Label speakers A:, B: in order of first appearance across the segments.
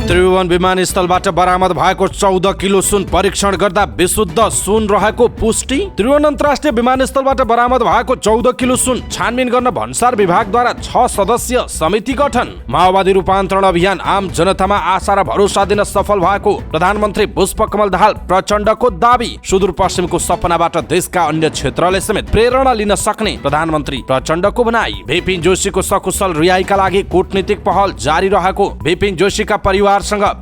A: त्रिभुवन विमानस्थलबाट बरामद भएको 14 किलो सुन परीक्षण गर्दा विशुद्ध सुन रहेको पुष्टि। त्रिभुवन अन्तर्राष्ट्रिय विमानस्थलबाट बरामद भएको 14 किलो सुन छानबिन गर्न भन्सार विभागद्वारा 6 सदस्यीय समिति गठन। माओवादी रूपान्तरण अभियान आम जनतामा आशा र भरोसा दिन सफल भएको प्रधानमन्त्री पुष्पकमल दाहाल प्रचण्डको दाबी। सुदूरपश्चिमको सपनाबाट देशका अन्य क्षेत्रले समेत प्रेरणा लिन सक्ने प्रधानमन्त्री प्रचण्डको भनाई। विपिन जोशीको सकुशल रिहाइका लागि कूटनीतिक पहल जारी रहेको। विपिन जोशीका परिवारसँग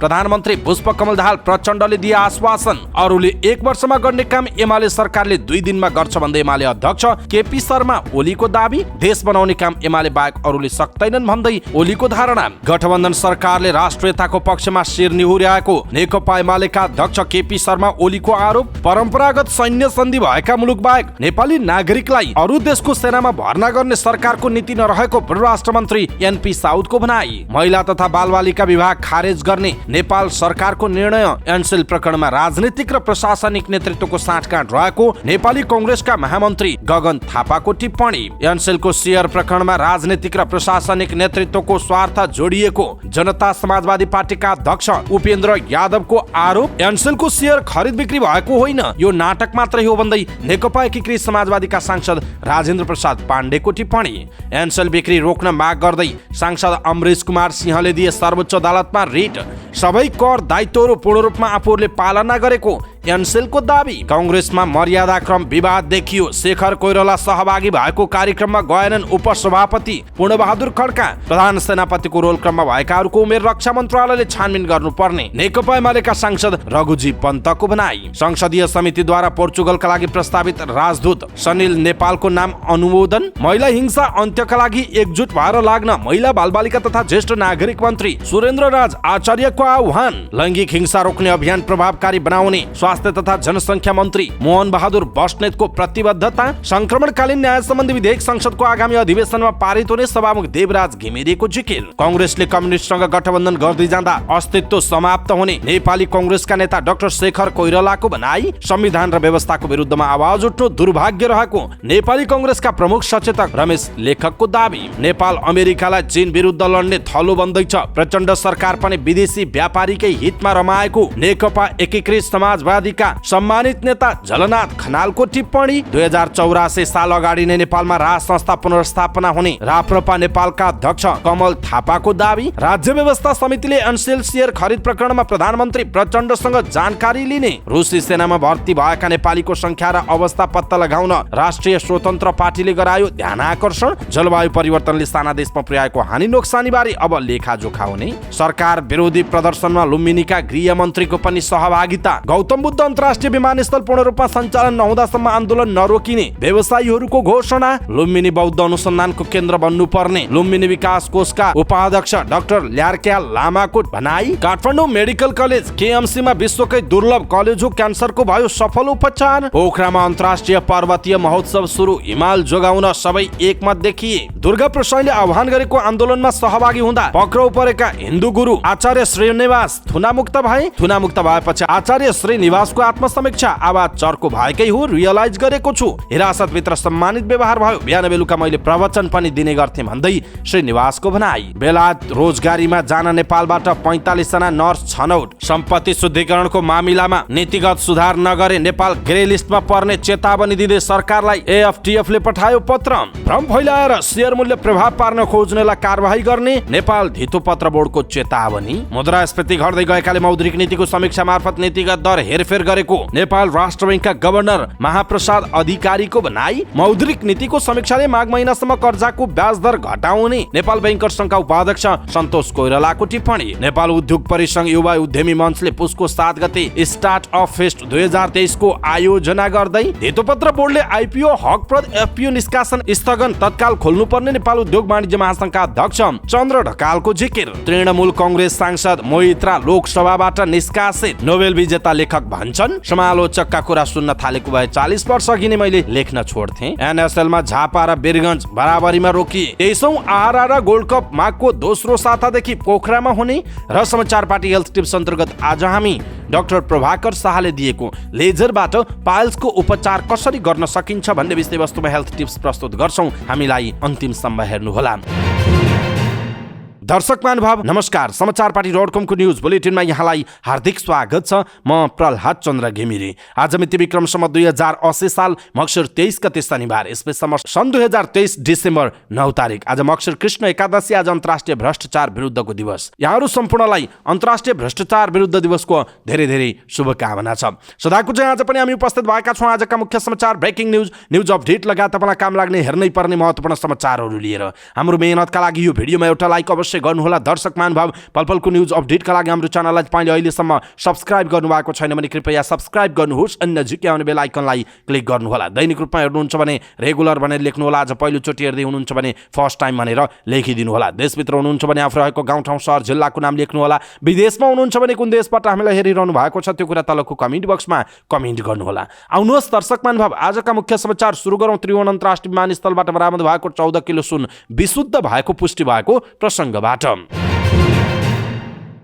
A: प्रधानमन्त्री पुष्पकमल दाहाल प्रचण्डले दिए आश्वासन। अरूले 1 वर्षमा गर्ने काम एमाले सरकारले 2 दिनमा गर्छ भन्दै एमाले अध्यक्ष केपी शर्मा ओलीको दाबी। देश बनाउने काम एमाले बाहेक अरूले सक्दैनन् भन्दै ओलीको धारणा। गठबन्धन सरकारले राष्ट्रियताको पक्षमा शिर निहुर्याएको नेकपा एमालेका अध्यक्ष केपी शर्मा ओलीको आरोप। परम्परागत सैन्य सन्धि भएका मुलुक बाहेक नेपाली नागरिकलाई अरू देशको सेनामा भर्ना गर्ने सरकारको नीति नरहेको परराष्ट्र मन्त्री एनपी साउदको भनाई। महिला तथा बालबालिका विभाग खारेज गर्ने नेपाल सरकारको निर्णय। एनसेल प्रकरणमा राजनीतिक र प्रशासनिक नेतृत्वको साँठगाँठ रहेको नेपाली कंग्रेसका महामन्त्री गगन थापाको टिप्पणी। एनसेलको शेयर प्रकरणमा राजनीतिक र प्रशासनिक नेतृत्वको स्वार्थ जोडिएको जनता समाजवादी पार्टीका अध्यक्ष उपेन्द्र यादवको आरोप। एनसेलको शेयर खरिद बिक्री भएको होइन, यो नाटक मात्रै हो भन्दै नेकपा एकीकृत समाजवादीका सांसद राजेन्द्र प्रसाद पाण्डेको टिप्पणी। एनसेल बिक्री रोक्न माग गर्दै सांसद अमरेश कुमार सिंहले दिए सर्वोच्च अदालतमा रिट। सबै कर दायित्वहरू पूर्ण रूपमा आफूहरूले पालना गरेको एनसेलको दाबी। कांग्रेसमा मर्यादाक्रम विवाद देखियो। शेखर कोइराला सहभागी भएको कार्यक्रममा गएनन् उपसभापति पूर्णबहादुर खड्का। प्रधान सेनापतिको रोल क्रममा भएकाहरूको उमेर रक्षा मन्त्रालयले छानबिन गर्नुपर्ने नेकपा एमालेका सांसद रघुजी पन्तको भनाई। संसदीय समितिद्वारा पोर्चुगलका लागि प्रस्तावित राजदूत सनिल नेपालको नाम अनुमोदन। महिला हिंसा अन्त्यका लागि एकजुट भएर लाग्न महिला बालबालिका तथा ज्येष्ठ नागरिक मन्त्री सुरेन्द्र राज आचार्यको आह्वान। लैङ्गिक हिंसा रोक्ने अभियान प्रभावकारी बनाउने स्वास्थ्य तथा जनसंख्या मन्त्री मोहन बहादुर बस्नेतको प्रतिबद्धता। संक्रमणकालीन न्याय सम्बन्धी विधेयक संसदको आगामी अधिवेशनमा पारित हुने सभामुख देवराज घिमिरेको जिकिर। कांग्रेसले कम्युनिस्टसँग गठबन्धन गर्दै जाँदा अस्तित्व समाप्त हुने नेपाली कांग्रेसका नेता डाक्टर शेखर कोइरालाको भनाई। संविधान र व्यवस्थाको विरुद्धमा आवाज उठ्नु दुर्भाग्य रहेको नेपाली कांग्रेसका प्रमुख सचेतक रमेश लेखकको दाबी। नेपाल अमेरिकालाई चीन विरुद्ध लड्ने थलो बन्दैछ। प्रचण्ड सरकार पनि विदेशी व्यापारीकै हितमा रमाएको नेकपा एकीकृत समाजवादीका सम्मानित नेता झलनाथ खनालको टिप्पणी। 2084 साल अगाडि नै नेपालमा राज संस्था पुनर्स्थापना हुने राप्रपा नेपालका अध्यक्ष कमल थापाको दाबी। राज्य व्यवस्था समितिले एनसेल शेयर खरिद प्रकरणमा प्रधानमन्त्री प्रचण्डसँग जानकारी लिने। रुसी सेनामा भर्ती भएका नेपालीको संख्या र अवस्था पत्ता लगाउन राष्ट्रिय स्वतन्त्र पार्टीले गरायो ध्यानाकर्षण। जलवायु परिवर्तनले साना देशमा पुर्याएको हानि नोक्सानी बारे अब लेखाजोखा हुने। सरकार विरोधी प्रदर्शनमा लुम्बिनीका गृह मन्त्रीको पनि सहभागिता। गौतम बुद्ध अन्तर्राष्ट्रिय विमानस्थल पूर्ण रूपमा सञ्चालन नहुँदासम्म आन्दोलन नरोकिने व्यवसायीहरूको घोषणा। लुम्बिनी बौद्ध अनुसन्धानको केन्द्र बन्नुपर्ने लुम्बिनी विकास कोषका उपाध्यक्ष डाक्टर ल्यार्क्या लामाको भनाई। काठमाडौँ मेडिकल कलेज केएमसीमा विश्वकै दुर्लभ कलेजो क्यान्सरको भयो सफल उपचार। पोखरामा अन्तर्राष्ट्रिय पर्वतीय महोत्सव सुरु। हिमाल जोगाउन सबै एकमत देखिए। दुर्गा प्रसाईले आह्वान गरेको आन्दोलनमा सहभागी हुँदा पक्राउ परेका हिन्दू गुरु आचार्य श्रीनिवास थुनामुक्त भए। थुनामुक्त भएपछि आचार्य श्रीनिवासको आत्मसमीक्षा। आवाज चर्को भएकै हो, रियलाइज गरेको छु। हिरासतभित्र सम्मानित व्यवहार भयो। बिहान बेलुका मैले प्रवचन पनि दिने गर्थे भन्दै श्रीनिवासको भनाई। बेलायत रोजगारीमा जान नेपालबाट 45 जना नर्स छनौट। सम्पत्ति शुद्धिकरणको मामिलामा नीतिगत सुधार नगरे नेपाल ग्रे लिस्टमा पर्ने चेतावनी दिँदै सरकारलाई एएफटीएफले पठायो पत्र। भ्रम फैलाएर शेयर मूल्य प्रभाव पार्न खोज्नेलाई कारबाही गर्ने नेपाल धितोपत्र बोर्डको चेतावनी। मुद्रास्फीति घट्दै गएकाले मौद्रिक नीतिको समीक्षा मार्फत नीतिगत दर हेरफेर गरेको नेपाल राष्ट्र बैंकका गभर्नर महाप्रसाद अधिकारीको भनाई। मौद्रिक नीतिको समीक्षाले माघ महिनासम्म कर्जाको ब्याज दर घटाउने नेपाल बैंकर्स संघका उपाध्यक्ष सन्तोष कोइरालाको टिप्पणी। नेपाल उद्योग परिसंघ युवा उद्यमी मञ्चले पुसको 7 गते स्टार्ट अप फेस्ट 2023 को आयोजना गर्दै धितोपत्र बोर्डले आइपीओ हकप्रद एफपीओ निष्कासन स्थगन तत्काल खोल्नुपर्ने नेपाल उद्योग वाणिज्य महासंघका अध्यक्ष चन्द्र ढकालको जिकिर। तृणमूल कांग्रेस सांसद मोहित्रा लोकसभाबाट निष्कासित। नोबेल विजेता लेखक भन्छन् समालोचकका कुरा सुन्न थालेको भए 40 वर्ष अघि नै मैले लेख्न छोड्थे। एनएसएलमा झापा र वीरगञ्ज बराबरीमा रोकिए। 23औं आहारा र गोल्ड कप माघको दोस्रो सातादेखि पोखरामा हुने। र समाचार पार्टी हेल्थ टिप्स अन्तर्गत आज हामी डाक्टर प्रभाकर शाहले दिएको लेजरबाट पाइल्सको उपचार कसरी गर्न सकिन्छ भन्ने विषयवस्तुमा हेल्थ टिप्स प्रस्तुत गर्छौं। हामीलाई अन्तिमसम्म हेर्नुहोला। दर्शक महानुभाव नमस्कार। समाचारपाटी.com को न्युज बुलेटिनमा यहाँलाई हार्दिक स्वागत छ। म प्रहलाद चन्द्र घिमिरे। आज मिति विक्रमसम्म 2080 साल मक्सिर 23 गते शनिबार, यसैसम्म सन् 2023 डिसेम्बर 9 तारिक। आज मक्सिर कृष्ण एकादशी, आज अन्तर्राष्ट्रिय भ्रष्टाचार विरुद्धको दिवस। यहाँहरू सम्पूर्णलाई अन्तर्राष्ट्रिय भ्रष्टाचार विरुद्ध दिवसको धेरै धेरै शुभकामना छ। सदाको चाहिँ आज पनि हामी उपस्थित भएका छौँ आजका मुख्य समाचार, ब्रेकिङ न्युज अपडेट लगायत तपाईँलाई काम लाग्ने हेर्नै पर्ने महत्त्वपूर्ण समाचारहरू लिएर। हाम्रो मेहनतका लागि यो भिडियोमा एउटा लाइक अवश्य गर्नुहोला। दर्शक महानुभाव, पलपलको न्युज अपडेटका लागि हाम्रो च्यानललाई तपाईँले अहिलेसम्म सब्स्क्राइब गर्नुभएको छैन भने कृपया सब्स्क्राइब गर्नुहोस् अनि नजिकै आउने बेल आइकनलाई क्लिक गर्नुहोला। दैनिक रूपमा हेर्नुहुन्छ भने रेगुलर भनेर लेख्नुहोला। आज पहिलोचोटि हेर्दै हुनुहुन्छ भने फर्स्ट टाइम भनेर लेखिदिनुहोला। देशभित्र हुनुहुन्छ भने आफू रहेको गाउँठाउँ सहर जिल्लाको नाम लेख्नुहोला। विदेशमा हुनुहुन्छ भने कुन देशबाट हामीलाई हेरिरहनु भएको छ त्यो कुरा तलको कमेन्ट बक्समा कमेन्ट गर्नुहोला। आउनुहोस् दर्शक महानुभाव, आजका मुख्य समाचार सुरु गरौँ। त्रिभुवन अन्तर्राष्ट्रिय विमानस्थलबाट बरामद भएको 14 किलो सुन विशुद्ध भएको पुष्टि भएको प्रसङ्गबाट।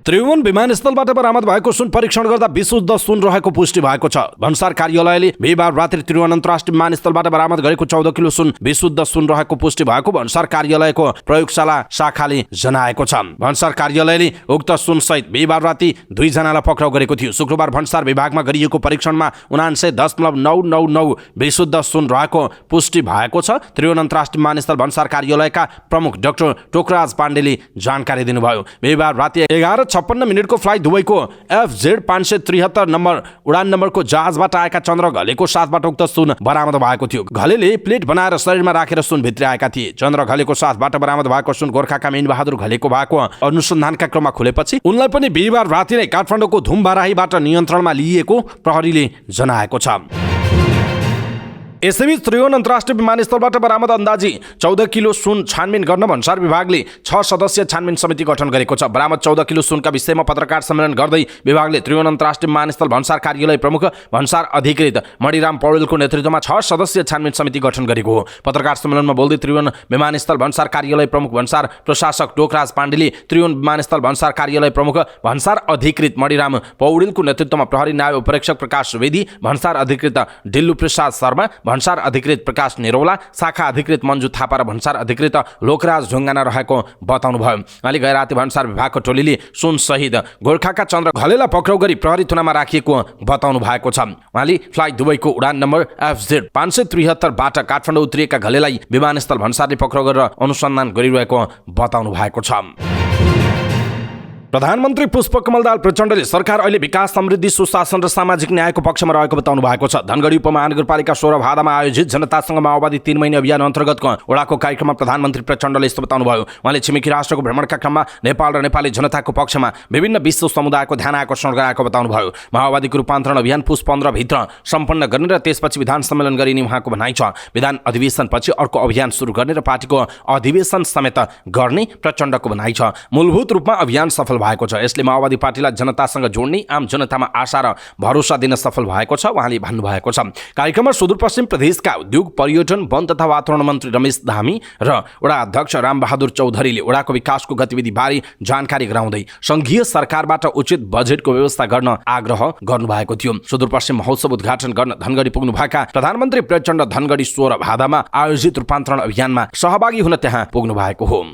A: त्रिभुवन विमानस्थलबाट बरामद भएको सुन परीक्षण गर्दा विशुद्ध सुन रहेको पुष्टि भएको छ। भन्सार कार्यालयले बिहीबार रात्रि त्रिभुवन अन्तर्राष्ट्रिय विमानस्थलबाट बरामद गरेको 14 किलो सुन विशुद्ध सुन रहेको पुष्टि भएको भन्सार कार्यालयको प्रयोगशाला शाखाले जनाएको छ। भन्सार कार्यालयले उक्त सुन सहित बिहीबार राति 2 जनालाई पक्राउ गरेको थियो। शुक्रबार भन्सार विभागमा गरिएको परीक्षणमा 79.999 विशुद्ध सुन रहेको पुष्टि भएको छ। त्रिभुवन अन्तर्राष्ट्रिय विमानस्थल भन्सार कार्यालयका प्रमुख डाक्टर टोकराज पाण्डेले जानकारी दिनुभयो। बिहीबार राति 11:56 को फ्लाइट दुबईको FZ 573 नम्बर उडान नम्बरको जहाजबाट आएका चन्द्र घलेको साथबाट उक्त सुन बरामद भएको थियो। घलेले प्लेट बनाएर शरीरमा राखेर सुन भित्र आएका थिए। चन्द्र घलेको साथबाट बरामद भएको सुन गोर्खाका मेन बहादुर घलेको भएको अनुसन्धानका क्रममा खुलेपछि उनलाई पनि बिहीबार राति नै काठमाडौँको धुमबाराहीबाट नियन्त्रणमा लिइएको प्रहरीले जनाएको छ। यसैबीच त्रिभुवन अन्तर्राष्ट्रिय विमानस्थलबाट बरामद अन्दाजी 14 किलो सुन छानबिन गर्न भन्सार विभागले 6 सदस्यीय छानबिन समिति गठन गरेको छ। बरामद 14 किलो सुनका विषयमा पत्रकार सम्मेलन गर्दै विभागले त्रिभुवन अन्तर्राष्ट्रिय विमानस्थल भन्सार कार्यालय प्रमुख भन्सार अधिकृत मणिराम पौडेलको नेतृत्वमा 6 सदस्यीय छानबिन समिति गठन गरेको हो। पत्रकार सम्मेलनमा बोल्दै त्रिभुवन विमानस्थल भन्सार कार्यालय प्रमुख भन्सार प्रशासक टोकराज पाण्डेले त्रिभुवन विमानस्थल भन्सार कार्यालय प्रमुख भन्सार अधिकृत मणिराम पौडेलको नेतृत्वमा प्रहरी नायब उपरीक्षक प्रकाश सुवेदी, भन्सार अधिकृत डिल्लु प्रसाद शर्मा, भन्सार अधिकृत प्रकाश निरौला, शाखा अधिकृत मन्जु थापा र भन्सार अधिकृत लोकराज ढुङ्गाना रहेको बताउनुभयो। अहिले गए राति भन्सार विभागको टोलीले सुन सहित गोर्खाका चन्द्र घलेलाई पक्राउ गरी प्रहरी थुनामा राखिएको बताउनु भएको छ। उहाँले फ्लाइट दुबईको उडान नम्बर FZ 573 बाट काठमाडौँ उत्रिएका घलेलाई विमानस्थल भन्सारले पक्राउ गरेर अनुसन्धान गरिरहेको बताउनु भएको छ। प्रधानमन्त्री पुष्पकमल दाहाल प्रचण्डले सरकार अहिले विकास, समृद्धि, सुशासन र सामाजिक न्यायको पक्षमा रहेको बताउनु भएको छ। धनगढी उपमहानगरपालिका 16 भादामा आयोजित जनतासँग माओवादी 3 महिने अभियान अन्तर्गतको वडाको कार्यक्रममा प्रधानमन्त्री प्रचण्डले यस्तो बताउनुभयो। उहाँले छिमेकी राष्ट्रको भ्रमणका क्रममा नेपाल र नेपाली जनताको पक्षमा विभिन्न विश्व समुदायको ध्यान आकर्षण गराएको बताउनुभयो। माओवादीको रूपान्तरण अभियान पुस 15 भित्र सम्पन्न गर्ने र त्यसपछि विधान सम्मेलन गरिने उहाँको भनाइ छ। विधान अधिवेशनपछि अर्को अभियान सुरु गर्ने र पार्टीको अधिवेशन समेत गर्ने प्रचण्डको भनाइ छ। मूलभूत रूपमा अभियान सफल भएको छ। यसले माओवादी पार्टीलाई जनतासँग जोड्ने, आम जनतामा आशा र भरोसा दिन सफल भएको छ उहाँले भन्नुभएको छ। कार्यक्रममा सुदूरपश्चिम प्रदेशका उद्योग, पर्यटन, वन तथा वातावरण मन्त्री रमेश धामी र वडा अध्यक्ष रामबहादुर चौधरीले वडाको विकासको गतिविधि बारे जानकारी गराउँदै संघीय सरकारबाट उचित बजेटको व्यवस्था गर्न आग्रह गर्नुभएको थियो। सुदूरपश्चिम महोत्सव उद्घाटन गर्न धनगढी पुग्नुभएका प्रधानमन्त्री प्रचण्ड धनगढी 16 भादामा आयोजित रूपान्तरण अभियानमा सहभागी हुन त्यहाँ पुग्नु भएको हो।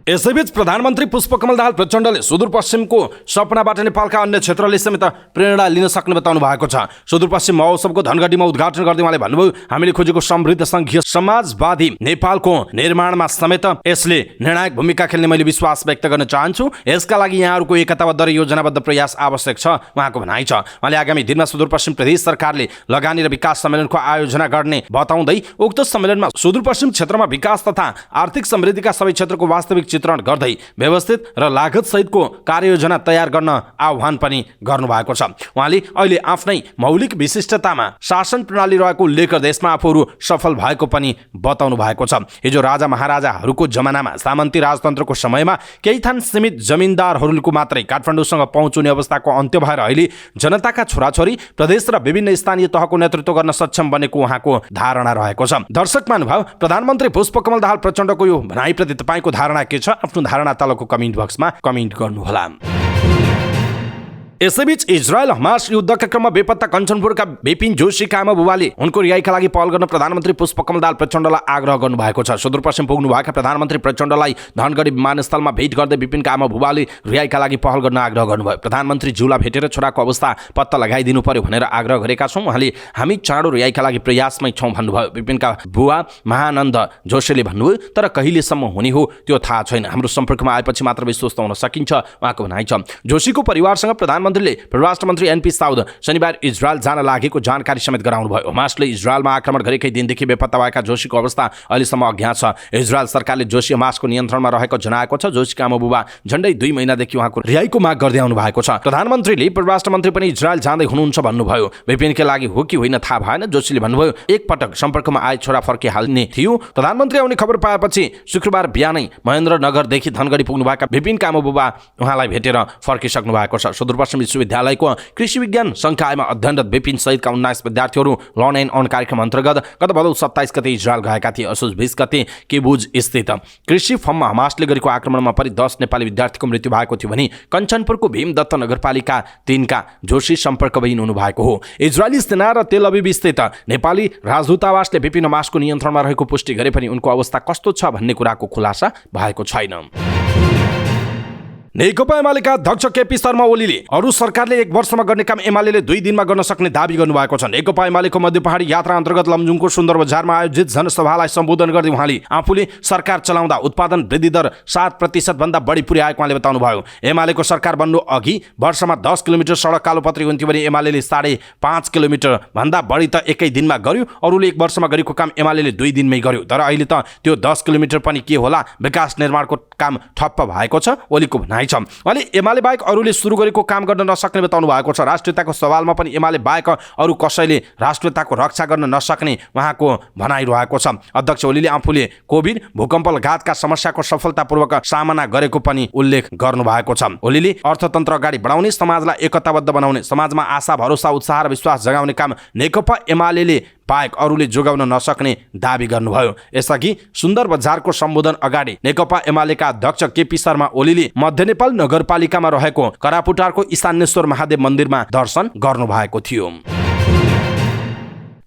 A: यसैबीच प्रधानमन्त्री पुष्पकमल दाहाल प्रचण्डले सुदूरपश्चिमको सपनाबाट नेपालका अन्य क्षेत्रले समेत प्रेरणा लिन सक्ने बताउनु भएको छ। सुदूरपश्चिम महोत्सवको धनगढीमा उद्घाटन गर्दै उहाँले भन्नुभयो, हामीले खोजेको समृद्ध संघीय समाजवादी नेपालको निर्माणमा समेत यसले निर्णायक भूमिका खेल्ने मैले विश्वास व्यक्त गर्न चाहन्छु। यसका लागि यहाँहरूको एकताबद्ध र योजनाबद्ध प्रयास आवश्यक छ उहाँको भनाइ छ। उहाँले आगामी दिनमा सुदूरपश्चिम प्रदेश सरकारले लगानी र विकास सम्मेलनको आयोजना गर्ने बताउँदै उक्त सम्मेलनमा सुदूरपश्चिम क्षेत्रमा विकास तथा आर्थिक समृद्धिका सबै क्षेत्रको वास्तविक चित्रण गर्दै व्यवस्थित र लागत सहितको कार्ययोजना तयार गर्न आह्वान पनि गर्नुभएको छ। उहाँले अहिले आफ्नै मौलिक विशिष्टतामा शासन प्रणाली रहेको उल्लेख देशमा आफूहरू सफल भएको पनि बताउनु भएको छ। हिजो राजा महाराजाहरूको जमानामा सामन्ती राजतन्त्रको समयमा केही थान सीमित जमिनदारहरूको मात्रै काठमाडौँसँग पहुँच हुने अवस्थाको अन्त्य भएर अहिले जनताका छोराछोरी प्रदेश र विभिन्न स्थानीय तहको नेतृत्व गर्न सक्षम बनेको उहाँको धारणा रहेको छ। दर्शक महानुभाव, प्रधानमन्त्री पुष्पकमल दाहाल प्रचण्डको यो भनाइप्रति तपाईँको धारणा के छ? आफ्नो धारणा तलको कमेन्ट बक्समा कमेन्ट गर्नुहोला। यसैबीच इजरायल हमास युद्धका क्रममा बेपत्ता कञ्चनपुरका बिपिन जोशीका आमा बुबाले उनको रिहाइका लागि पहल गर्न प्रधानमन्त्री पुष्पकमल दाहाल प्रचण्डलाई आग्रह गर्नुभएको छ। सुदूरपश्चिम पुग्नुभएका प्रधानमन्त्री प्रचण्डलाई धनगढी विमानस्थलमा भेट गर्दै बिपिनका आमा बुबाले रिहाइका लागि पहल गर्न आग्रह गर्नुभयो। प्रधानमन्त्री ज्यूलाई भेटेर छोराको अवस्था पत्ता लगाइदिनु पर्यो भनेर आग्रह गरेका छौँ। उहाँले हामी चाँडो रिहाइका लागि प्रयासमै छौँ भन्नुभयो। बिपिनका बुवा महानन्द जोशीले भन्नुभयो, तर कहिलेसम्म हुने हो त्यो थाहा छैन, हाम्रो सम्पर्कमा आएपछि मात्र विश्वस्त हुन सकिन्छ उहाँको भनाइ छ। जोशीको परिवारसँग प्रधानमन्त्रीले परराष्ट्र मन्त्री एनपी साउद शनिबार इजरायल जान लागेको जानकारी समेत गराउनुभयो। हमासले इजरायलमा आक्रमण गरेकै दिनदेखि बेपत्ता भएका जोशीको अवस्था अहिलेसम्म अज्ञात छ। इजरायल सरकारले जोशी हमासको नियन्त्रणमा रहेको जनाएको छ। जोशीका आमा बुबा झन्डै 2 महिनादेखि उहाँको रिहाइको माग गर्दै आउनु भएको छ। प्रधानमन्त्रीले परराष्ट्र मन्त्री पनि इजरायल जाँदै हुनुहुन्छ भन्नुभयो। बिपिनकै लागि हो कि होइन थाहा भएन। जोशीले भन्नुभयो, एक पटक सम्पर्कमा आए छोरा फर्किहाल्ने थियो। प्रधानमन्त्री आउने खबर पाएपछि शुक्रबार बिहानै महेन्द्रनगरदेखि धनगढी पुग्नुभएका बिपिनका आमा बुबा उहाँलाई भेटेर फर्किसक्नु भएको छ। सुदूरपश्चिम विश्वविद्यालयको कृषि विज्ञान संकायमा अध्ययनरत बिपिन सहितका 19 विद्यार्थीहरू लर्न एन्ड अर्न कार्यक्रम अन्तर्गत गत भदौ 27 गते इजरायल गएका थिए। असोज 20 गते किबुज स्थित कृषि फर्ममा हमासले गरेको आक्रमणमा परि 10 नेपाली विद्यार्थीको मृत्यु भएको थियो भने कञ्चनपुरको भीमदत्त नगरपालिका 3 का जोशी सम्पर्कविहीन हुनुभएको हो। इजरायली सेना र तेल अभिव स्थित नेपाली राजदूतावासले बिपिन हमासको नियन्त्रणमा रहेको पुष्टि गरे पनि उनको अवस्था कस्तो छ भन्ने कुराको खुलासा भएको छैन। नेकपा एमालेका अध्यक्ष केपी शर्मा ओलीले अरू सरकारले 1 वर्षमा गर्ने काम एमालेले 2 दिनमा गर्न सक्ने दाबी गर्नुभएको छ। नेकपा एमालेको मध्य पहाडी यात्रा अन्तर्गत लमजुङको सुन्दर बजारमा आयोजित जनसभालाई सम्बोधन गर्दै उहाँले आफूले सरकार चलाउँदा उत्पादन वृद्धि दर 7% भन्दा बढी पुर्याएको उहाँले बताउनुभयो। एमालेको सरकार बन्नु अघि वर्षमा 10 किलोमिटर सडक कालोपत्री हुन्थ्यो भने एमालेले 5.5 किलोमिटर भन्दा बढी त एकै दिनमा गर्यो। अरूले 1 वर्षमा गरेको काम एमालेले 2 दिनमै गर्यो। तर अहिले त त्यो 10 किलोमिटर पनि के होला, विकास निर्माणको काम ठप्प भएको छ ओलीको भनाइ छ। उहाँले एमाले बाहेक अरूले सुरु गरेको काम गर्न नसक्ने बताउनु भएको छ। राष्ट्रियताको सवालमा पनि एमाले बाहेक अरू कसैले राष्ट्रियताको रक्षा गर्न नसक्ने उहाँको भनाइ रहेको छ। अध्यक्ष ओलीले आफूले कोभिड भूकम्प लगायतका समस्याको सफलतापूर्वक सामना गरेको पनि उल्लेख गर्नु भएको छ। ओलीले अर्थतन्त्र अगाडि बढाउने, समाजलाई एकताबद्ध बनाउने, समाजमा आशा भरोसा उत्साह र विश्वास जगाउने काम नेकपा एमालेले बाहेक अरूले जोगाउन नसक्ने दाबी गर्नुभयो। यसअघि सुन्दर बजारको सम्बोधन अगाडि नेकपा एमालेका अध्यक्ष केपी शर्मा ओलीले मध्य नेपाल नगरपालिकामा रहेको करापुटारको ईशानेश्वर महादेव मन्दिरमा दर्शन गर्नुभएको थियो।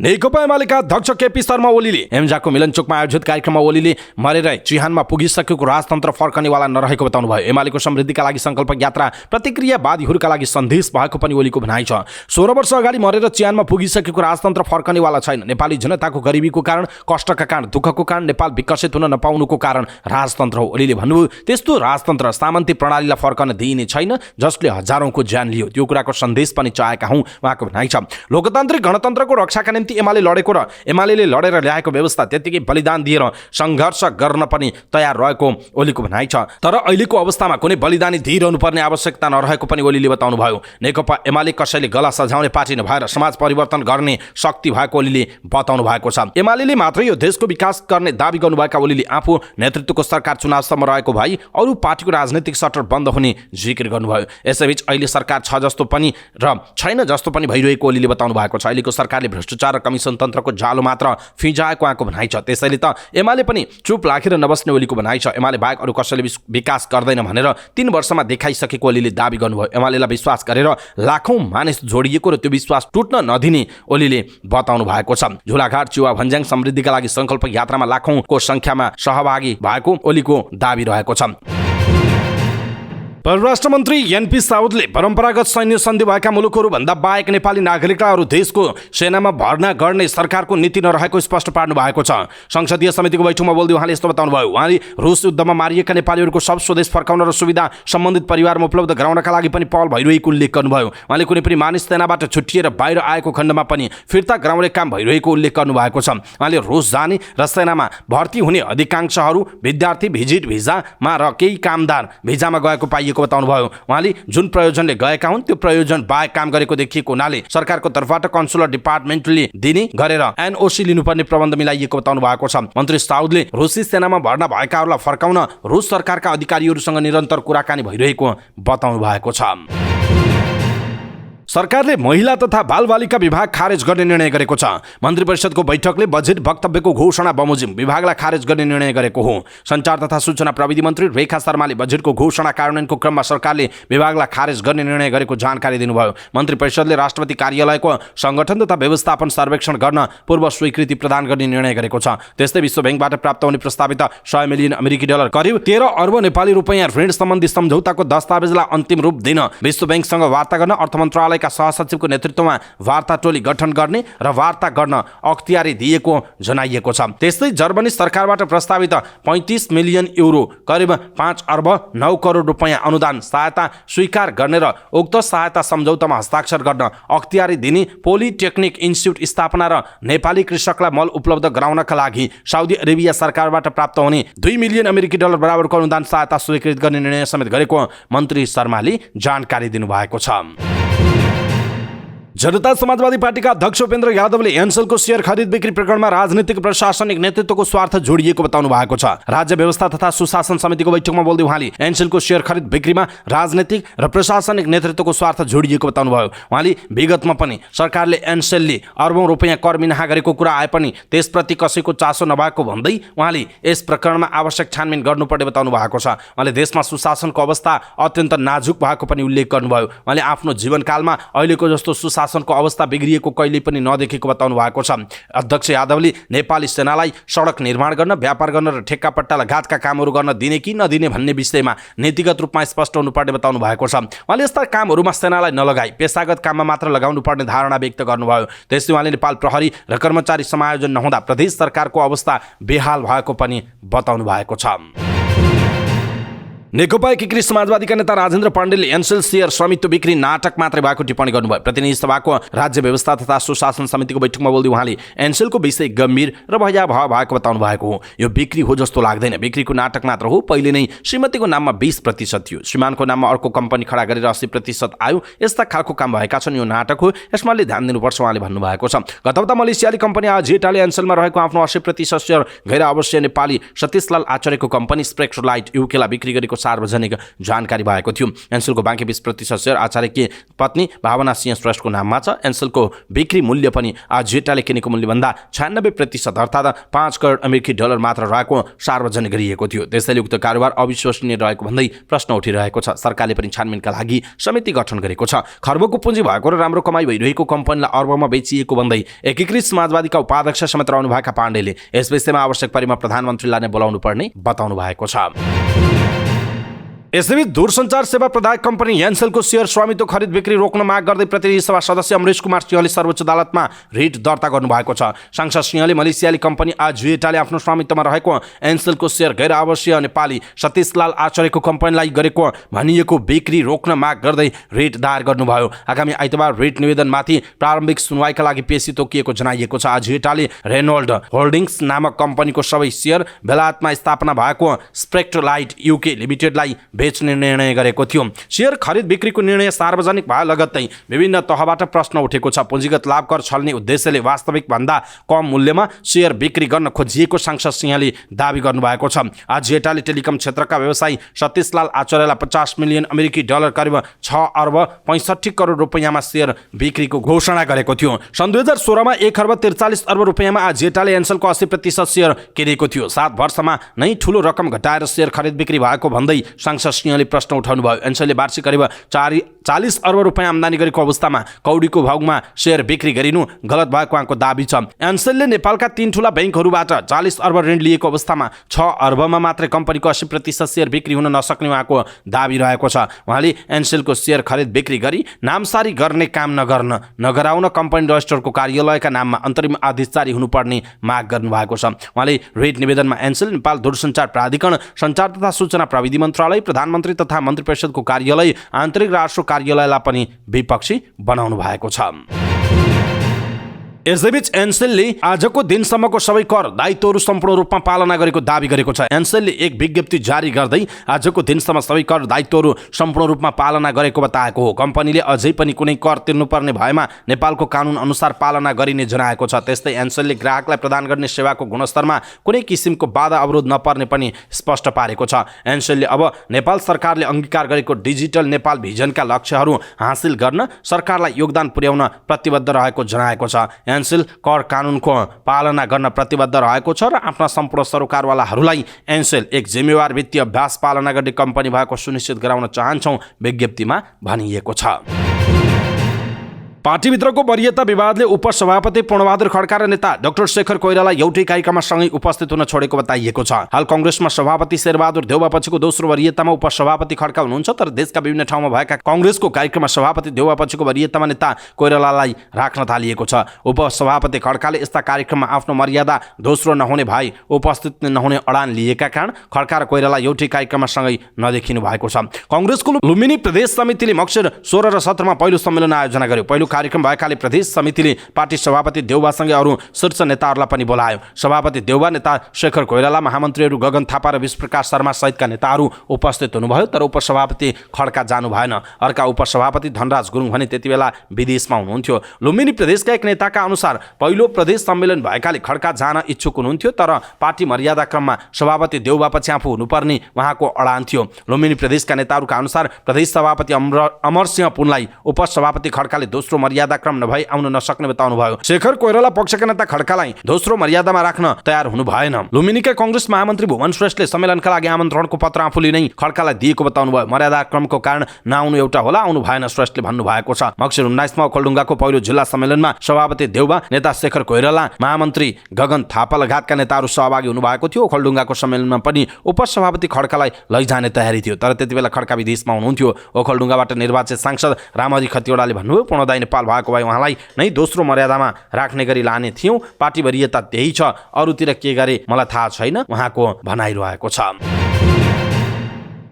A: नेकपा एमालेका अध्यक्ष केपी शर्मा ओलीले हेम्जाको मिलनचोकमा आयोजित कार्यक्रममा ओलीले मरेर चिहानमा पुगिसकेको राजतन्त्र फर्कनेवाला नरहेको बताउनु भयो। एमालेको समृद्धिका लागि सङ्कल्प यात्रा प्रतिक्रियावादीहरूका लागि सन्देश भएको पनि ओलीको भनाइ छ। 16 वर्ष अगाडि मरेर चिहानमा पुगिसकेको राजतन्त्र फर्कनेवाला छैन। नेपाली जनताको गरिबीको कारण, कष्टका कारण, दुःखको कारण, नेपाल विकसित हुन नपाउनुको कारण राजतन्त्र हो। ओलीले भन्नुभयो, त्यस्तो राजतन्त्र सामन्ती प्रणालीलाई फर्कन दिइने छैन जसले हजारौंको ज्यान लियो। त्यो कुराको सन्देश पनि चाहेका हौँ उहाँको भनाइ छ। लोकतान्त्रिक गणतन्त्रको रक्षाका निम्ति एमाले लडेको र एमालेले लडेर ल्याएको व्यवस्था त्यतिकै बलिदान दिएर सङ्घर्ष गर्न पनि तयार रहेको ओलीको भनाइ छ। तर अहिलेको अवस्थामा कुनै बलिदानी दिइरहनु पर्ने आवश्यकता नरहेको पनि ओलीले बताउनु भयो। नेकपा एमाले कसैले गला सझाउने पार्टी नभएर समाज परिवर्तन गर्ने शक्ति भएको ओलीले बताउनु भएको छ। एमालेले मात्रै यो देशको विकास गर्ने दाबी गर्नुभएका ओलीले आफू नेतृत्वको सरकार चुनावसम्म रहेको भई अरू पार्टीको राजनीतिक सटर बन्द हुने जिकिर गर्नुभयो। यसैबीच अहिले सरकार छ जस्तो पनि र छैन जस्तो पनि भइरहेको ओलीले बताउनु भएको छ। अहिलेको सरकारले भ्रष्टाचार कमिसन तन्त्रको जालो मात्र फिजाएको उहाँको भनाइ छ। त्यसैले त एमाले पनि चुप लागेर नबस्ने ओलीको भनाइ छ। एमाले बाहेक अरू कसैले विकास गर्दैन भनेर 3 वर्षमा देखाइसकेको ओलीले दाबी गर्नुभयो। एमालेलाई विश्वास गरेर लाखौं मानिस जोडिएको र त्यो विश्वास टुट्न नदिने ओलीले बताउनु भएको छ। झुलाघाट चिवा भन्ज्याङ समृद्धिका लागि सङ्कल्प यात्रामा लाखौंको संख्यामा सहभागी भएको ओलीको दाबी रहेको छ। परराष्ट्र मन्त्री एनपी साउदले परम्परागत सैन्य सन्धि भएका मुलुकहरू भन्दा बाहेक नेपाली नागरिकलाई अरू देशको सेनामा भर्ना गर्ने सरकारको नीति नरहेको स्पष्ट पार्नु भएको छ। संसदीय समितिको बैठकमा बोल्दै उहाँले यस्तो बताउनु भयो। उहाँले रुस युद्धमा मारिएका नेपालीहरूको सब स्वदेश फर्काउन र सुविधा सम्बन्धित परिवारमा उपलब्ध गराउनका लागि पनि पहल भइरहेको उल्लेख गर्नुभयो। उहाँले कुनै पनि मानिस सेनाबाट छुट्टिएर बाहिर आएको खण्डमा पनि फिर्ता गराउने काम भइरहेको उल्लेख गर्नुभएको छ। उहाँले रुस जाने र सेनामा भर्ती हुने अधिकांशहरू विद्यार्थी भिजिट भिजामा र केही कामदार भिजामा गएको पाइएको बताउनु भयो। उहाँले जुन प्रयोजनले गएका हुन् त्यो प्रयोजन बाहेक काम गरेको देखिएको हुनाले सरकारको तर्फबाट कन्सुलर डिपार्टमेन्टले दिने गरेर एनओसी लिनुपर्ने प्रबन्ध मिलाइएको बताउनु भएको छ। मन्त्री साउदले रुसी सेनामा भर्ना भएकाहरूलाई फर्काउन रुस सरकारका अधिकारीहरूसँग निरन्तर कुराकानी भइरहेको बताउनु भएको छ। सरकारले महिला तथा बालबालिका विभाग खारेज गर्ने निर्णय गरेको छ। मन्त्री परिषदको बैठकले बजेट वक्तव्यको घोषणा बमोजिम विभागलाई खारेज गर्ने निर्णय गरेको हो। सञ्चार तथा सूचना प्रविधि मन्त्री रेखा शर्माले बजेटको घोषणा कार्यान्वयनको क्रममा सरकारले विभागलाई खारेज गर्ने निर्णय गरेको जानकारी दिनुभयो। मन्त्री परिषदले राष्ट्रपति कार्यालयको संगठन तथा व्यवस्थापन सर्वेक्षण गर्न पूर्व स्वीकृति प्रदान गर्ने निर्णय गरेको छ। त्यस्तै विश्व बैंकबाट प्राप्त हुने प्रस्तावित 100 मिलियन अमेरिकी डलर करिब 13 अर्ब नेपाली रुपैयाँ ऋण सम्बन्धी सम्झौताको दस्तावेजलाई अन्तिम रूप दिन विश्व बैंकसँग वार्ता गर्न अर्थ मन्त्रालयका सहसचिवको नेतृत्वमा वार्ता टोली गठन गर्ने र वार्ता गर्न अख्तियारी दिएको जनाइएको छ। त्यस्तै जर्मनी सरकारबाट प्रस्तावित 35 मिलियन युरो करिब 5 अर्ब 9 करोड रुपैयाँ अनुदान सहायता स्वीकार गर्ने र उक्त सहायता सम्झौतामा हस्ताक्षर गर्न अख्तियारी दिने पोलिटेक्निक इन्स्टिच्युट स्थापना र नेपाली कृषकलाई मल उपलब्ध गराउनका लागि साउदी अरेबिया सरकारबाट प्राप्त हुने 2 मिलियन अमेरिकी डलर बराबरको अनुदान सहायता स्वीकृत गर्ने निर्णय समेत गरेको मन्त्री शर्माले जानकारी दिनुभएको छ। जनता समाजवादी पार्टीका अध्यक्ष उपेन्द्र यादवले एनसेलको शेयर खरिद बिक्री प्रकरणमा राजनीतिक प्रशासनिक नेतृत्वको स्वार्थ जोडिएको बताउनु भएको छ। राज्य व्यवस्था तथा सुशासन समितिको बैठकमा बोल्दै उहाँले एनसेलको शेयर खरिद बिक्रीमा राजनीतिक र प्रशासनिक नेतृत्वको स्वार्थ जोडिएको बताउनु भयो। उहाँले विगतमा पनि सरकारले एनसेलले अर्बौं रुपैयाँ कर मिनाहा गरेको कुरा आए पनि त्यसप्रति कसैको चासो नभएको भन्दै उहाँले यस प्रकरणमा आवश्यक छानबिन गर्नुपर्ने बताउनु भएको छ। उहाँले देशमा सुशासनको अवस्था अत्यन्त नाजुक भएको पनि उल्लेख गर्नुभयो। उहाँले आफ्नो जीवनकालमा अहिलेको जस्तो शासनको अवस्था बिग्रिएको कहिले पनि नदेखेको बताउनु भएको छ। अध्यक्ष यादवले नेपाली सेनालाई सडक निर्माण गर्न, व्यापार गर्न र ठेक्कापट्टा लगायतका कामहरू गर्न दिने कि नदिने भन्ने विषयमा नीतिगत रूपमा स्पष्ट हुनुपर्ने बताउनु भएको छ। उहाँले यस्ता कामहरूमा सेनालाई नलगाई पेशागत काममा मात्र लगाउनु पर्ने धारणा व्यक्त गर्नुभयो। त्यसै उहाँले नेपाल प्रहरी र कर्मचारी समायोजन नहुँदा प्रदेश सरकारको अवस्था बेहाल भएको पनि बताउनु भएको छ। नेकपा एकीकृत समाजवादीका नेता राजेन्द्र पाण्डेले एनसेल शेयर स्वामित्व बिक्री नाटक मात्रै भएको टिप्पणी गर्नुभयो। प्रतिनिधि सभाको राज्य व्यवस्था तथा सुशासन समितिको बैठकमा बोल्दै उहाँले एनसेलको विषय गम्भीर र भयावह भएको बताउनु भएको हो। यो बिक्री हो जस्तो लाग्दैन, बिक्रीको नाटक मात्र हो। पहिले नै श्रीमतीको नाममा 20% थियो, श्रीमानको नाममा अर्को कम्पनी खडा गरेर 80% आयो। यस्ता खालको काम भएका छन्, यो नाटक हो, यसमा ध्यान दिनुपर्छ उहाँले भन्नुभएको छ। गत हप्ता मलेसियाली कम्पनी आजेटाले एनसेलमा रहेको आफ्नो 80% शेयर गैर आवासीय नेपाली सतीशलाल आचार्यको कम्पनी स्पेक्ट्रोलाइट युकेलाई बिक्री गरेको सार्वजनिक जानकारी भएको थियो। एनसेलको बाँकी 20% शेयर आचार्यकी पत्नी भावना सिंह श्रेष्ठको नाममा छ। एनसेलको बिक्री मूल्य पनि आजेटाले किनेको मूल्यभन्दा 96% अर्थात् 5 करोड अमेरिकी डलर मात्र रहेको सार्वजनिक गरिएको थियो। त्यसैले उक्त कारोबार अविश्वसनीय रहेको भन्दै प्रश्न उठिरहेको छ। सरकारले पनि छानबिनका लागि समिति गठन गरेको छ। खर्बको पुँजी भएको र राम्रो कमाई भइरहेको कम्पनीलाई अर्बमा बेचिएको भन्दै एकीकृत समाजवादीका उपाध्यक्ष समेत रहनुभएका पाण्डेले यस विषयमा आवश्यक परेमा प्रधानमन्त्रीलाई नै बोलाउनु पर्ने बताउनु भएको छ। यसैबीच दूरसञ्चार सेवा प्रदायक कम्पनी एनसेलको शेयर स्वामित्व खरिद बिक्री रोक्न माग गर्दै प्रतिनिधि सभा सदस्य अमरेश कुमार सिंहले सर्वोच्च अदालतमा रिट दर्ता गर्नुभएको छ। सांसद सिंहले मलेसियाली कम्पनी आजेटाले आफ्नो स्वामित्वमा रहेको एनसेलको शेयर गैर आवासीय नेपाली सतीशलाल आचार्यको कम्पनीलाई गरेको भनिएको बिक्री रोक्न माग गर्दै रिट दायर गर्नुभयो। आगामी आइतबार रिट निवेदनमाथि प्रारम्भिक सुनवाईका लागि पेशी तोकिएको जनाइएको छ। आजेटाले रेनोल्ड होल्डिङ्स नामक कम्पनीको सबै शेयर बेलायतमा स्थापना भएको स्पेक्ट्रोलाइट युके लिमिटेडलाई बेच्ने निर्णय गरेको थियो। शेयर खरिद बिक्रीको निर्णय सार्वजनिक भए लगत्तै विभिन्न तहबाट प्रश्न उठेको छ। पुँजीगत लाभ कर छल्ने उद्देश्यले वास्तविक भन्दा कम मूल्यमा शेयर बिक्री गर्न खोजिएको सांसद सिंहले दावी गर्नुभएको छ। आजेटाले टेलिकम क्षेत्रका व्यवसायी सतीशलाल आचार्यलाई 50 मिलियन अमेरिकी डलर करिब 6 अर्ब 65 करोड रुपैयाँमा शेयर बिक्रीको घोषणा गरेको थियो। सन् 2016मा 1 अर्ब 43 अर्ब रुपैयाँमा आजेटाले एनसेलको 80% शेयर किनेको थियो। 7 वर्षमा नै ठूलो रकम घटाएर शेयर खरिद बिक्री भएको भन्दै सांसद सिंहले प्रश्न उठाउनु भयो। एनसेलले वार्षिक करिब 40 अर्ब रुपैयाँ आम्दानी गरेको अवस्थामा कौडीको भाउमा शेयर बिक्री गरिनु गलत भएको उहाँको दाबी छ। एनसेलले नेपालका 3 ठूला बैंकहरूबाट 40 अर्ब ऋण लिएको अवस्थामा 6 अर्बमा मात्रै कम्पनीको 80% शेयर बिक्री हुन नसक्ने उहाँको दाबी रहेको छ। उहाँले एनसेलको शेयर खरिद बिक्री गरी नामसारी गर्ने काम नगराउन कम्पनी रजिस्ट्रारको कार्यालयका नाममा अन्तरिम आदेश जारी हुनुपर्ने माग गर्नुभएको छ। उहाँले रिट निवेदनमा एनसेल, नेपाल दूरसञ्चार प्राधिकरण, सञ्चार तथा सूचना प्रविधि मन्त्रालय, प्रधानमन्त्री तथा मन्त्री परिषदको कार्यालय, आन्तरिक राष्ट्र कार्यालयलाई पनि विपक्षी बनाउनु भएको छ। यसैबीच एनसेलले आजको दिनसम्मको सबै कर दायित्वहरू सम्पूर्ण रूपमा पालना गरेको दावी गरेको छ। एनसेलले एक विज्ञप्ति जारी गर्दै आजको दिनसम्म सबै कर दायित्वहरू सम्पूर्ण रूपमा पालना गरेको बताएको हो। कम्पनीले अझै पनि कुनै कर तिर्नुपर्ने भएमा नेपालको कानुन अनुसार पालना गरिने जनाएको छ। त्यस्तै एनसेलले ग्राहकलाई प्रदान गर्ने सेवाको गुणस्तरमा कुनै किसिमको बाधा अवरोध नपर्ने पनि स्पष्ट पारेको छ। एनसेलले अब नेपाल सरकारले अङ्गीकार गरेको डिजिटल नेपाल भिजनका लक्ष्यहरू हासिल गर्न सरकारलाई योगदान पुर्याउन प्रतिबद्ध रहेको जनाएको छ। एनसेल कर कानुनको पालना गर्न प्रतिबद्ध रहेको छ र आफ्ना सम्पूर्ण सरोकारवालाहरूलाई एनसेल एक जिम्मेवार वित्तीय अभ्यास पालना गर्ने कम्पनी भएको सुनिश्चित गराउन चाहन्छौँ, विज्ञप्तिमा भनिएको छ। पार्टीभित्रको वरियता विवादले उपसभापति पूर्णबहादुर खड्का र नेता डाक्टर शेखर कोइराला एउटै कार्यक्रममा सँगै उपस्थित हुन छोडेको बताइएको छ। हाल कांग्रेसमा सभापति शेरबहादुर देउवापछिको दोस्रो वरियतामा उपसभापति खड्का हुनुहुन्छ, तर देशका विभिन्न ठाउँमा भएका कांग्रेसको कार्यक्रममा सभापति देउवापछिको वरियतामा नेता कोइरालालाई राख्न थालिएको छ। उपसभापति खड्काले यस्ता कार्यक्रममा आफ्नो मर्यादा दोस्रो नहुने भए उपस्थित नहुने अडान लिएका कारण खड्का र कोइराला एउटै कार्यक्रममा सँगै नदेखिनु भएको छ। कांग्रेसको लुम्बिनी प्रदेश समितिले मक्सिर 16 र 17 मा पहिलो सम्मेलन आयोजना गर्यो। पहिलो कार्यक्रम भएकाले प्रदेश समितिले पार्टी सभापति देउवासँगै अरू शीर्ष नेताहरूलाई पनि बोलायो। सभापति देउवा, नेता शेखर कोइराला, महामन्त्रीहरू गगन थापा र विश्वप्रकाश शर्मा सहितका नेताहरू उपस्थित हुनुभयो, तर उपसभापति खड्का जानु भएन। अर्का उपसभापति धनराज गुरुङ भने त्यति बेला विदेशमा हुनुहुन्थ्यो। लुम्बिनी प्रदेशका एक नेताका अनुसार पहिलो प्रदेश सम्मेलन भएकाले खड्का जान इच्छुक हुनुहुन्थ्यो, तर पार्टी मर्यादा क्रममा सभापति देउवापछि आफू हुनुपर्ने उहाँको अडान थियो। लुम्बिनी प्रदेशका नेताहरूका अनुसार प्रदेश सभापति अमरसिंह पुनलाई उपसभापति खड्काले दोस्रो मर्यादा क्रम नभई आउन नसक्ने बताउनु भयो। शेखर कोइराला पक्षका नेता खड्कालाई दोस्रो मर्यादामा राख्न तयार हुनु भएन। लुम्बिनीका कांग्रेस महामन्त्री भुवन श्रेष्ठले सम्मेलनका लागि आमन्त्रणको पत्र आफूले नै खड्कालाई दिएको बताउनु भयो। मर्यादा क्रमको कारण नआउनु एउटा होला, आउनु भएन श्रेष्ठले भन्नु भएको छ। मक्सिर 19 मा ओखलढुङ्गाको पहिलो जिल्ला सम्मेलनमा सभापति देउवा, नेता शेखर कोइराला, महामन्त्री गगन थापा लगायतका नेताहरू सहभागी हुनुभएको थियो। ओखलढुङ्गाको सम्मेलनमा पनि उपसभापति खड्कालाई लैजाने तयारी थियो, तर त्यतिबेला खड्का विदेशमा हुनुहुन्थ्यो। ओखलढुङ्गाबाट निर्वाचित सांसद रामहरि खतिवडाले भन्नुभयो, पूर्णोदय नेपाल भएको भए उहाँलाई नै दोस्रो मर्यादामा राख्ने गरी लाने थियौँ। पार्टी वरियता त्यही छ, अरूतिर के गरे मलाई थाहा छैन, उहाँको भनाइरहेको छ।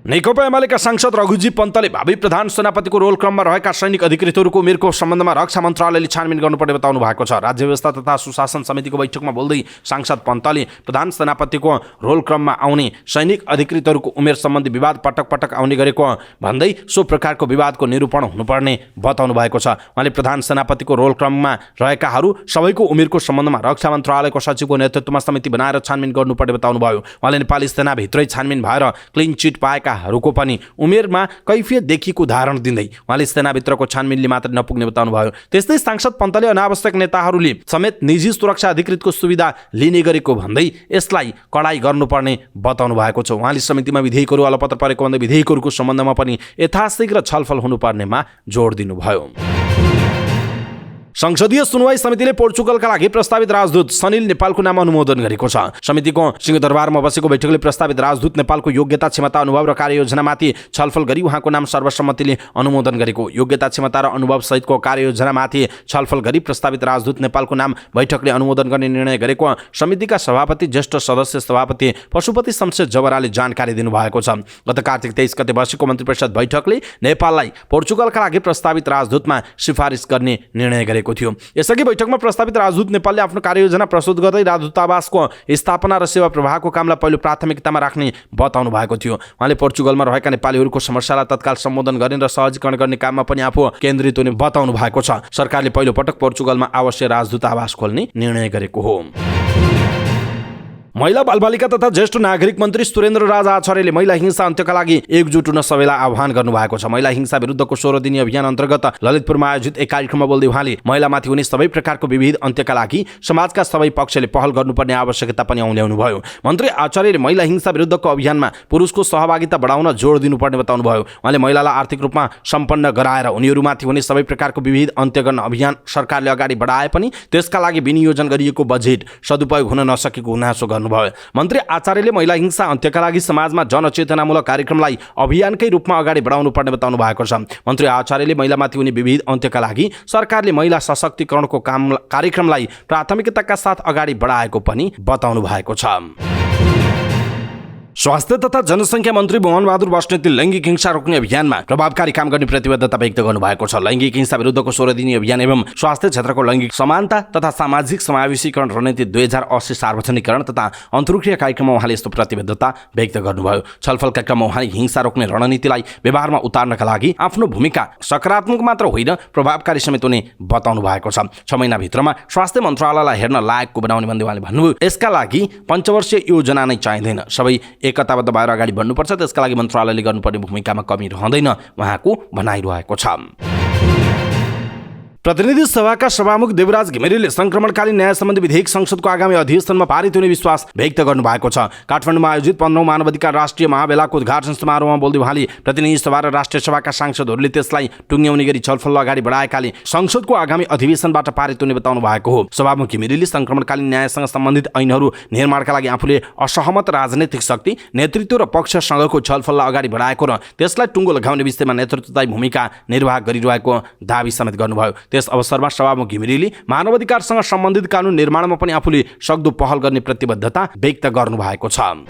A: नेकपा एमालेका सांसद रघुजी पन्तले भावी प्रधान सेनापतिको रोल क्रममा रहेका सैनिक अधिकृतहरूको उमेरको सम्बन्धमा रक्षा मन्त्रालयले छानबिन गर्नुपर्ने बताउनु भएको छ। राज्य व्यवस्था तथा सुशासन समितिको बैठकमा बोल्दै सांसद पन्तले प्रधान सेनापतिको रोल क्रममा आउने सैनिक अधिकृतहरूको उमेर सम्बन्धी विवाद पटक पटक आउने गरेको भन्दै सो प्रकारको विवादको निरूपण हुनुपर्ने बताउनु भएको छ। उहाँले प्रधान सेनापतिको रोल क्रममा रहेकाहरू सबैको उमेरको सम्बन्धमा रक्षा मन्त्रालयको सचिवको नेतृत्वमा समिति बनाएर छानबिन गर्नुपर्ने बताउनु भयो। उहाँले नेपाली सेनाभित्रै छानबिन भएर क्लिन चिट पाएका हरूको पनि उमेरमा कैफियत देखिएको उदाहरण दिँदै उहाँले सेनाभित्रको छानबिनले मात्र नपुग्ने बताउनु भयो। त्यस्तै सांसद पन्तले अनावश्यक नेताहरूले समेत निजी सुरक्षा अधिकृतको सुविधा लिने गरेको भन्दै यसलाई कडाई गर्नुपर्ने बताउनु भएको छ। उहाँले समितिमा विधेयकहरू अलपत्र परेको भन्दै विधेयकहरूको सम्बन्धमा पनि यथाशीघ्र छलफल हुनुपर्नेमा जोड दिनुभयो। संसदीय सुनवाई समितिले पोर्चुगलका लागि प्रस्तावित राजदूत सनिल नेपालको नाम अनुमोदन गरेको छ। समितिको सिंहदरबारमा बसेको बैठकले प्रस्तावित राजदूत नेपालको योग्यता, क्षमता, अनुभव र कार्ययोजनामाथि छलफल गरी उहाँको नाम सर्वसम्मतिले अनुमोदन गरेको। योग्यता, क्षमता र अनुभव सहितको कार्ययोजनामाथि छलफल गरी प्रस्तावित राजदूत नेपालको नाम बैठकले अनुमोदन गर्ने निर्णय गरेको समितिका सभापति ज्येष्ठ सदस्य सभापति पशुपति शमशेर जबराले जानकारी दिनुभएको छ। गत कार्तिक 23 गते बसेको मन्त्रिपरिषद बैठकले नेपाललाई पोर्चुगलका लागि प्रस्तावित राजदूतमा सिफारिस गर्ने निर्णय गरेको थियो। यसअघि बैठकमा प्रस्तावित राजदूत नेपालले आफ्नो कार्ययोजना प्रस्तुत गर्दै राजदूतावासको स्थापना र सेवा प्रवाहको कामलाई पहिलो प्राथमिकतामा राख्ने बताउनु भएको थियो। उहाँले पोर्चुगलमा रहेका नेपालीहरूको समस्यालाई तत्काल सम्बोधन गर्ने र सहजीकरण गर्ने काममा पनि आफू केन्द्रित हुने बताउनु भएको छ। सरकारले पहिलो पटक पोर्चुगलमा आवासीय राजदूतावास खोल्ने निर्णय गरेको हो। महिला बालबालिका तथा ज्येष्ठ नागरिक मन्त्री सुरेन्द्र राज आचार्यले महिला हिंसा अन्त्यका लागि एकजुट हुन सबैलाई आह्वान गर्नुभएको छ। महिला हिंसा विरुद्धको 16 दिने अभियान अन्तर्गत ललितपुरमा आयोजित एक कार्यक्रममा बोल्दै उहाँले महिलामाथि हुने सबै प्रकारको विविध अन्त्यका लागि समाजका सबै पक्षले पहल गर्नुपर्ने आवश्यकता पनि औल्याउनुभयो। मन्त्री आचार्यले महिला हिंसा विरुद्धको अभियानमा पुरुषको सहभागिता बढाउन जोड दिनुपर्ने बताउनुभयो। उहाँले महिलालाई आर्थिक रूपमा सम्पन्न गराएर उनीहरूमाथि हुने सबै प्रकारको विविध अन्त्य गर्न अभियान सरकारले अगाडि बढाए पनि त्यसका लागि विनियोजन गरिएको बजेट सदुपयोग हुन नसकेको गुनासो गर्नुभयो। मन्त्री आचार्यले महिला हिंसा अन्त्यका लागि समाजमा जनचेतनामूलक कार्यक्रमलाई अभियानकै रूपमा अगाडि बढाउनु पर्ने बताउनु भएको छ। मन्त्री आचार्यले महिलामाथि हुने विविध अन्त्यका लागि सरकारले महिला सशक्तिकरणको कार्यक्रमलाई प्राथमिकताका साथ अगाडि बढाएको पनि बताउनु भएको छ। स्वास्थ्य तथा जनसङ्ख्या मन्त्री मोहन बहादुर बस्नेतले लैङ्गिक हिंसा रोक्ने अभियानमा प्रभावकारी काम गर्ने प्रतिबद्धता व्यक्त गर्नुभएको छ। लैङ्गिक हिंसा विरुद्धको 16 दिने अभियान एवं स्वास्थ्य क्षेत्रको लैङ्गिक समानता तथा सामाजिक समावेशीकरण रणनीति 2080 सार्वजनिकरण तथा अन्तर्क्रिया कार्यक्रममा उहाँले यस्तो प्रतिबद्धता व्यक्त गर्नुभयो। छलफल कार्यक्रममा उहाँले हिंसा रोक्ने रणनीतिलाई व्यवहारमा उतार्नका लागि आफ्नो भूमिका सकारात्मक मात्र होइन प्रभावकारी समेत हुने बताउनु भएको छ। 6 महिनाभित्रमा स्वास्थ्य मन्त्रालयलाई हेर्न लायकको बनाउने भन्दै उहाँले भन्नुभयो, यसका लागि पञ्चवर्षीय योजना नै चाहिँदैन, सबै एकताबद्ध भएर अगाडि बढ्नुपर्छ। त्यसका लागि मन्त्रालयले गर्नुपर्ने भूमिकामा कमी रहँदैन उहाँको भनाइरहेको छ। प्रतिनिधि सभाका सभामुख देवराज घिमिरेले संक्रमणकालीन न्याय सम्बन्धी विधेयक संसदको आगामी अधिवेशनमा पारित हुने विश्वास व्यक्त गर्नुभएको छ। काठमाडौँमा आयोजित 15औं मानवाधिकार राष्ट्रिय महावेलाको उद्घाटन समारोहमा बोल्दै उहाँले प्रतिनिधि सभा र राष्ट्रिय सभाका सांसदहरूले त्यसलाई टुङ्ग्याउने गरी छलफल अगाडि बढाएकाले संसदको आगामी अधिवेशनबाट पारित हुने बताउनु भएको हो। सभामुख घिमिरेले संक्रमणकालीन न्यायसँग सम्बन्धित ऐनहरू निर्माणका लागि आफूले असहमत राजनैतिक शक्ति नेतृत्व र पक्षसँगको छलफललाई अगाडि बढाएको र त्यसलाई टुङ्गो लगाउने विषयमा नेतृत्वदायी भूमिका निर्वाह गरिरहेको दावी समेत गर्नुभयो। त्यस अवसरमा सभामुख घिमिरेले मानवाधिकारसँग सम्बन्धित कानुन निर्माणमा पनि आफूले सक्दो पहल गर्ने प्रतिबद्धता व्यक्त गर्नुभएको छ।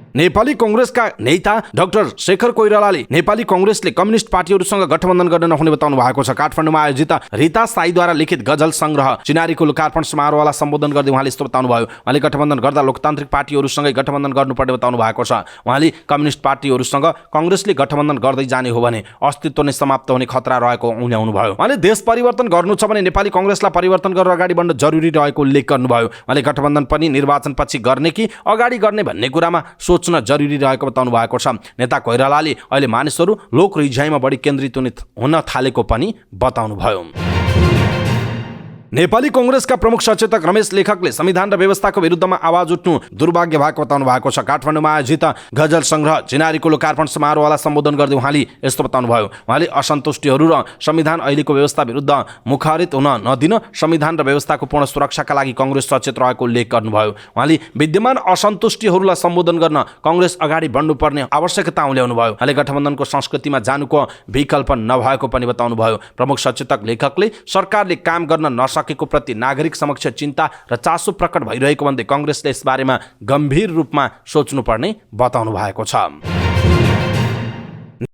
A: नेपाली कांग्रेसका नेता डाक्टर शेखर कोइरालाले नेपाली कांग्रेसले कम्युनिस्ट पार्टीहरूसँग गठबन्धन गर्न नहुने बताउनु भएको छ। काठमाडौँमा आयोजित रीता साईद्वारा लिखित गजल संग्रह चिनारीको लोकार्पण समारोहलाई सम्बोधन गर्दै उहाँले यस्तो बताउनु भयो, उहाँले गठबन्धन गर्दा लोकतान्त्रिक पार्टीहरूसँगै गठबन्धन गर्नुपर्ने बताउनु भएको छ। उहाँले कम्युनिस्ट पार्टीहरूसँग कांग्रेसले गठबन्धन गर्दै जाने हो भने अस्तित्व नै समाप्त हुने खतरा रहेको उहाँले भयो। उहाँले देश परिवर्तन गर्नु छ भने नेपाली कांग्रेसलाई परिवर्तन गरेर अगाडि बढ्न जरुरी रहेको उल्लेख गर्नुभयो। उहाँले गठबन्धन पनि निर्वाचनपछि गर्ने कि अगाडि गर्ने भन्ने कुरामा सोच्न जरुरी रहेको बताउनु भएको छ। नेता कोइरालाले अहिले मानिसहरू लोक रिझाइमा बढी केन्द्रित हुन थालेको पनि बताउनु भयो। नेपाली कांग्रेसका प्रमुख सचेतक रमेश लेखकले संविधान र व्यवस्थाको विरुद्धमा आवाज उठ्नु दुर्भाग्य भएको बताउनु भएको छ। काठमाडौँमा आयोजित गजल संग्रह चिनारीको लोकार्पण समारोहलाई सम्बोधन गर्दै उहाँले यस्तो बताउनु भयो, उहाँले असन्तुष्टिहरू र संविधान अहिलेको व्यवस्था विरुद्ध मुखारित हुन नदिन संविधान र व्यवस्थाको पूर्ण सुरक्षाका लागि कांग्रेस सचेत रहेको उल्लेख गर्नुभयो। उहाँले विद्यमान असन्तुष्टिहरूलाई सम्बोधन गर्न कांग्रेस अगाडि बढ्नुपर्ने आवश्यकता उल्याउनु भयो। उहाँले गठबन्धनको संस्कृतिमा जानुको विकल्प नभएको पनि बताउनु भयो। प्रमुख सचेतक लेखकले सरकारले काम गर्न सकेको प्रति नागरिक समक्ष चिन्ता र चासो प्रकट भइरहेको भन्दै कांग्रेसले यसबारेमा गम्भीर रूपमा सोच्नुपर्ने बताउनु भएको छ।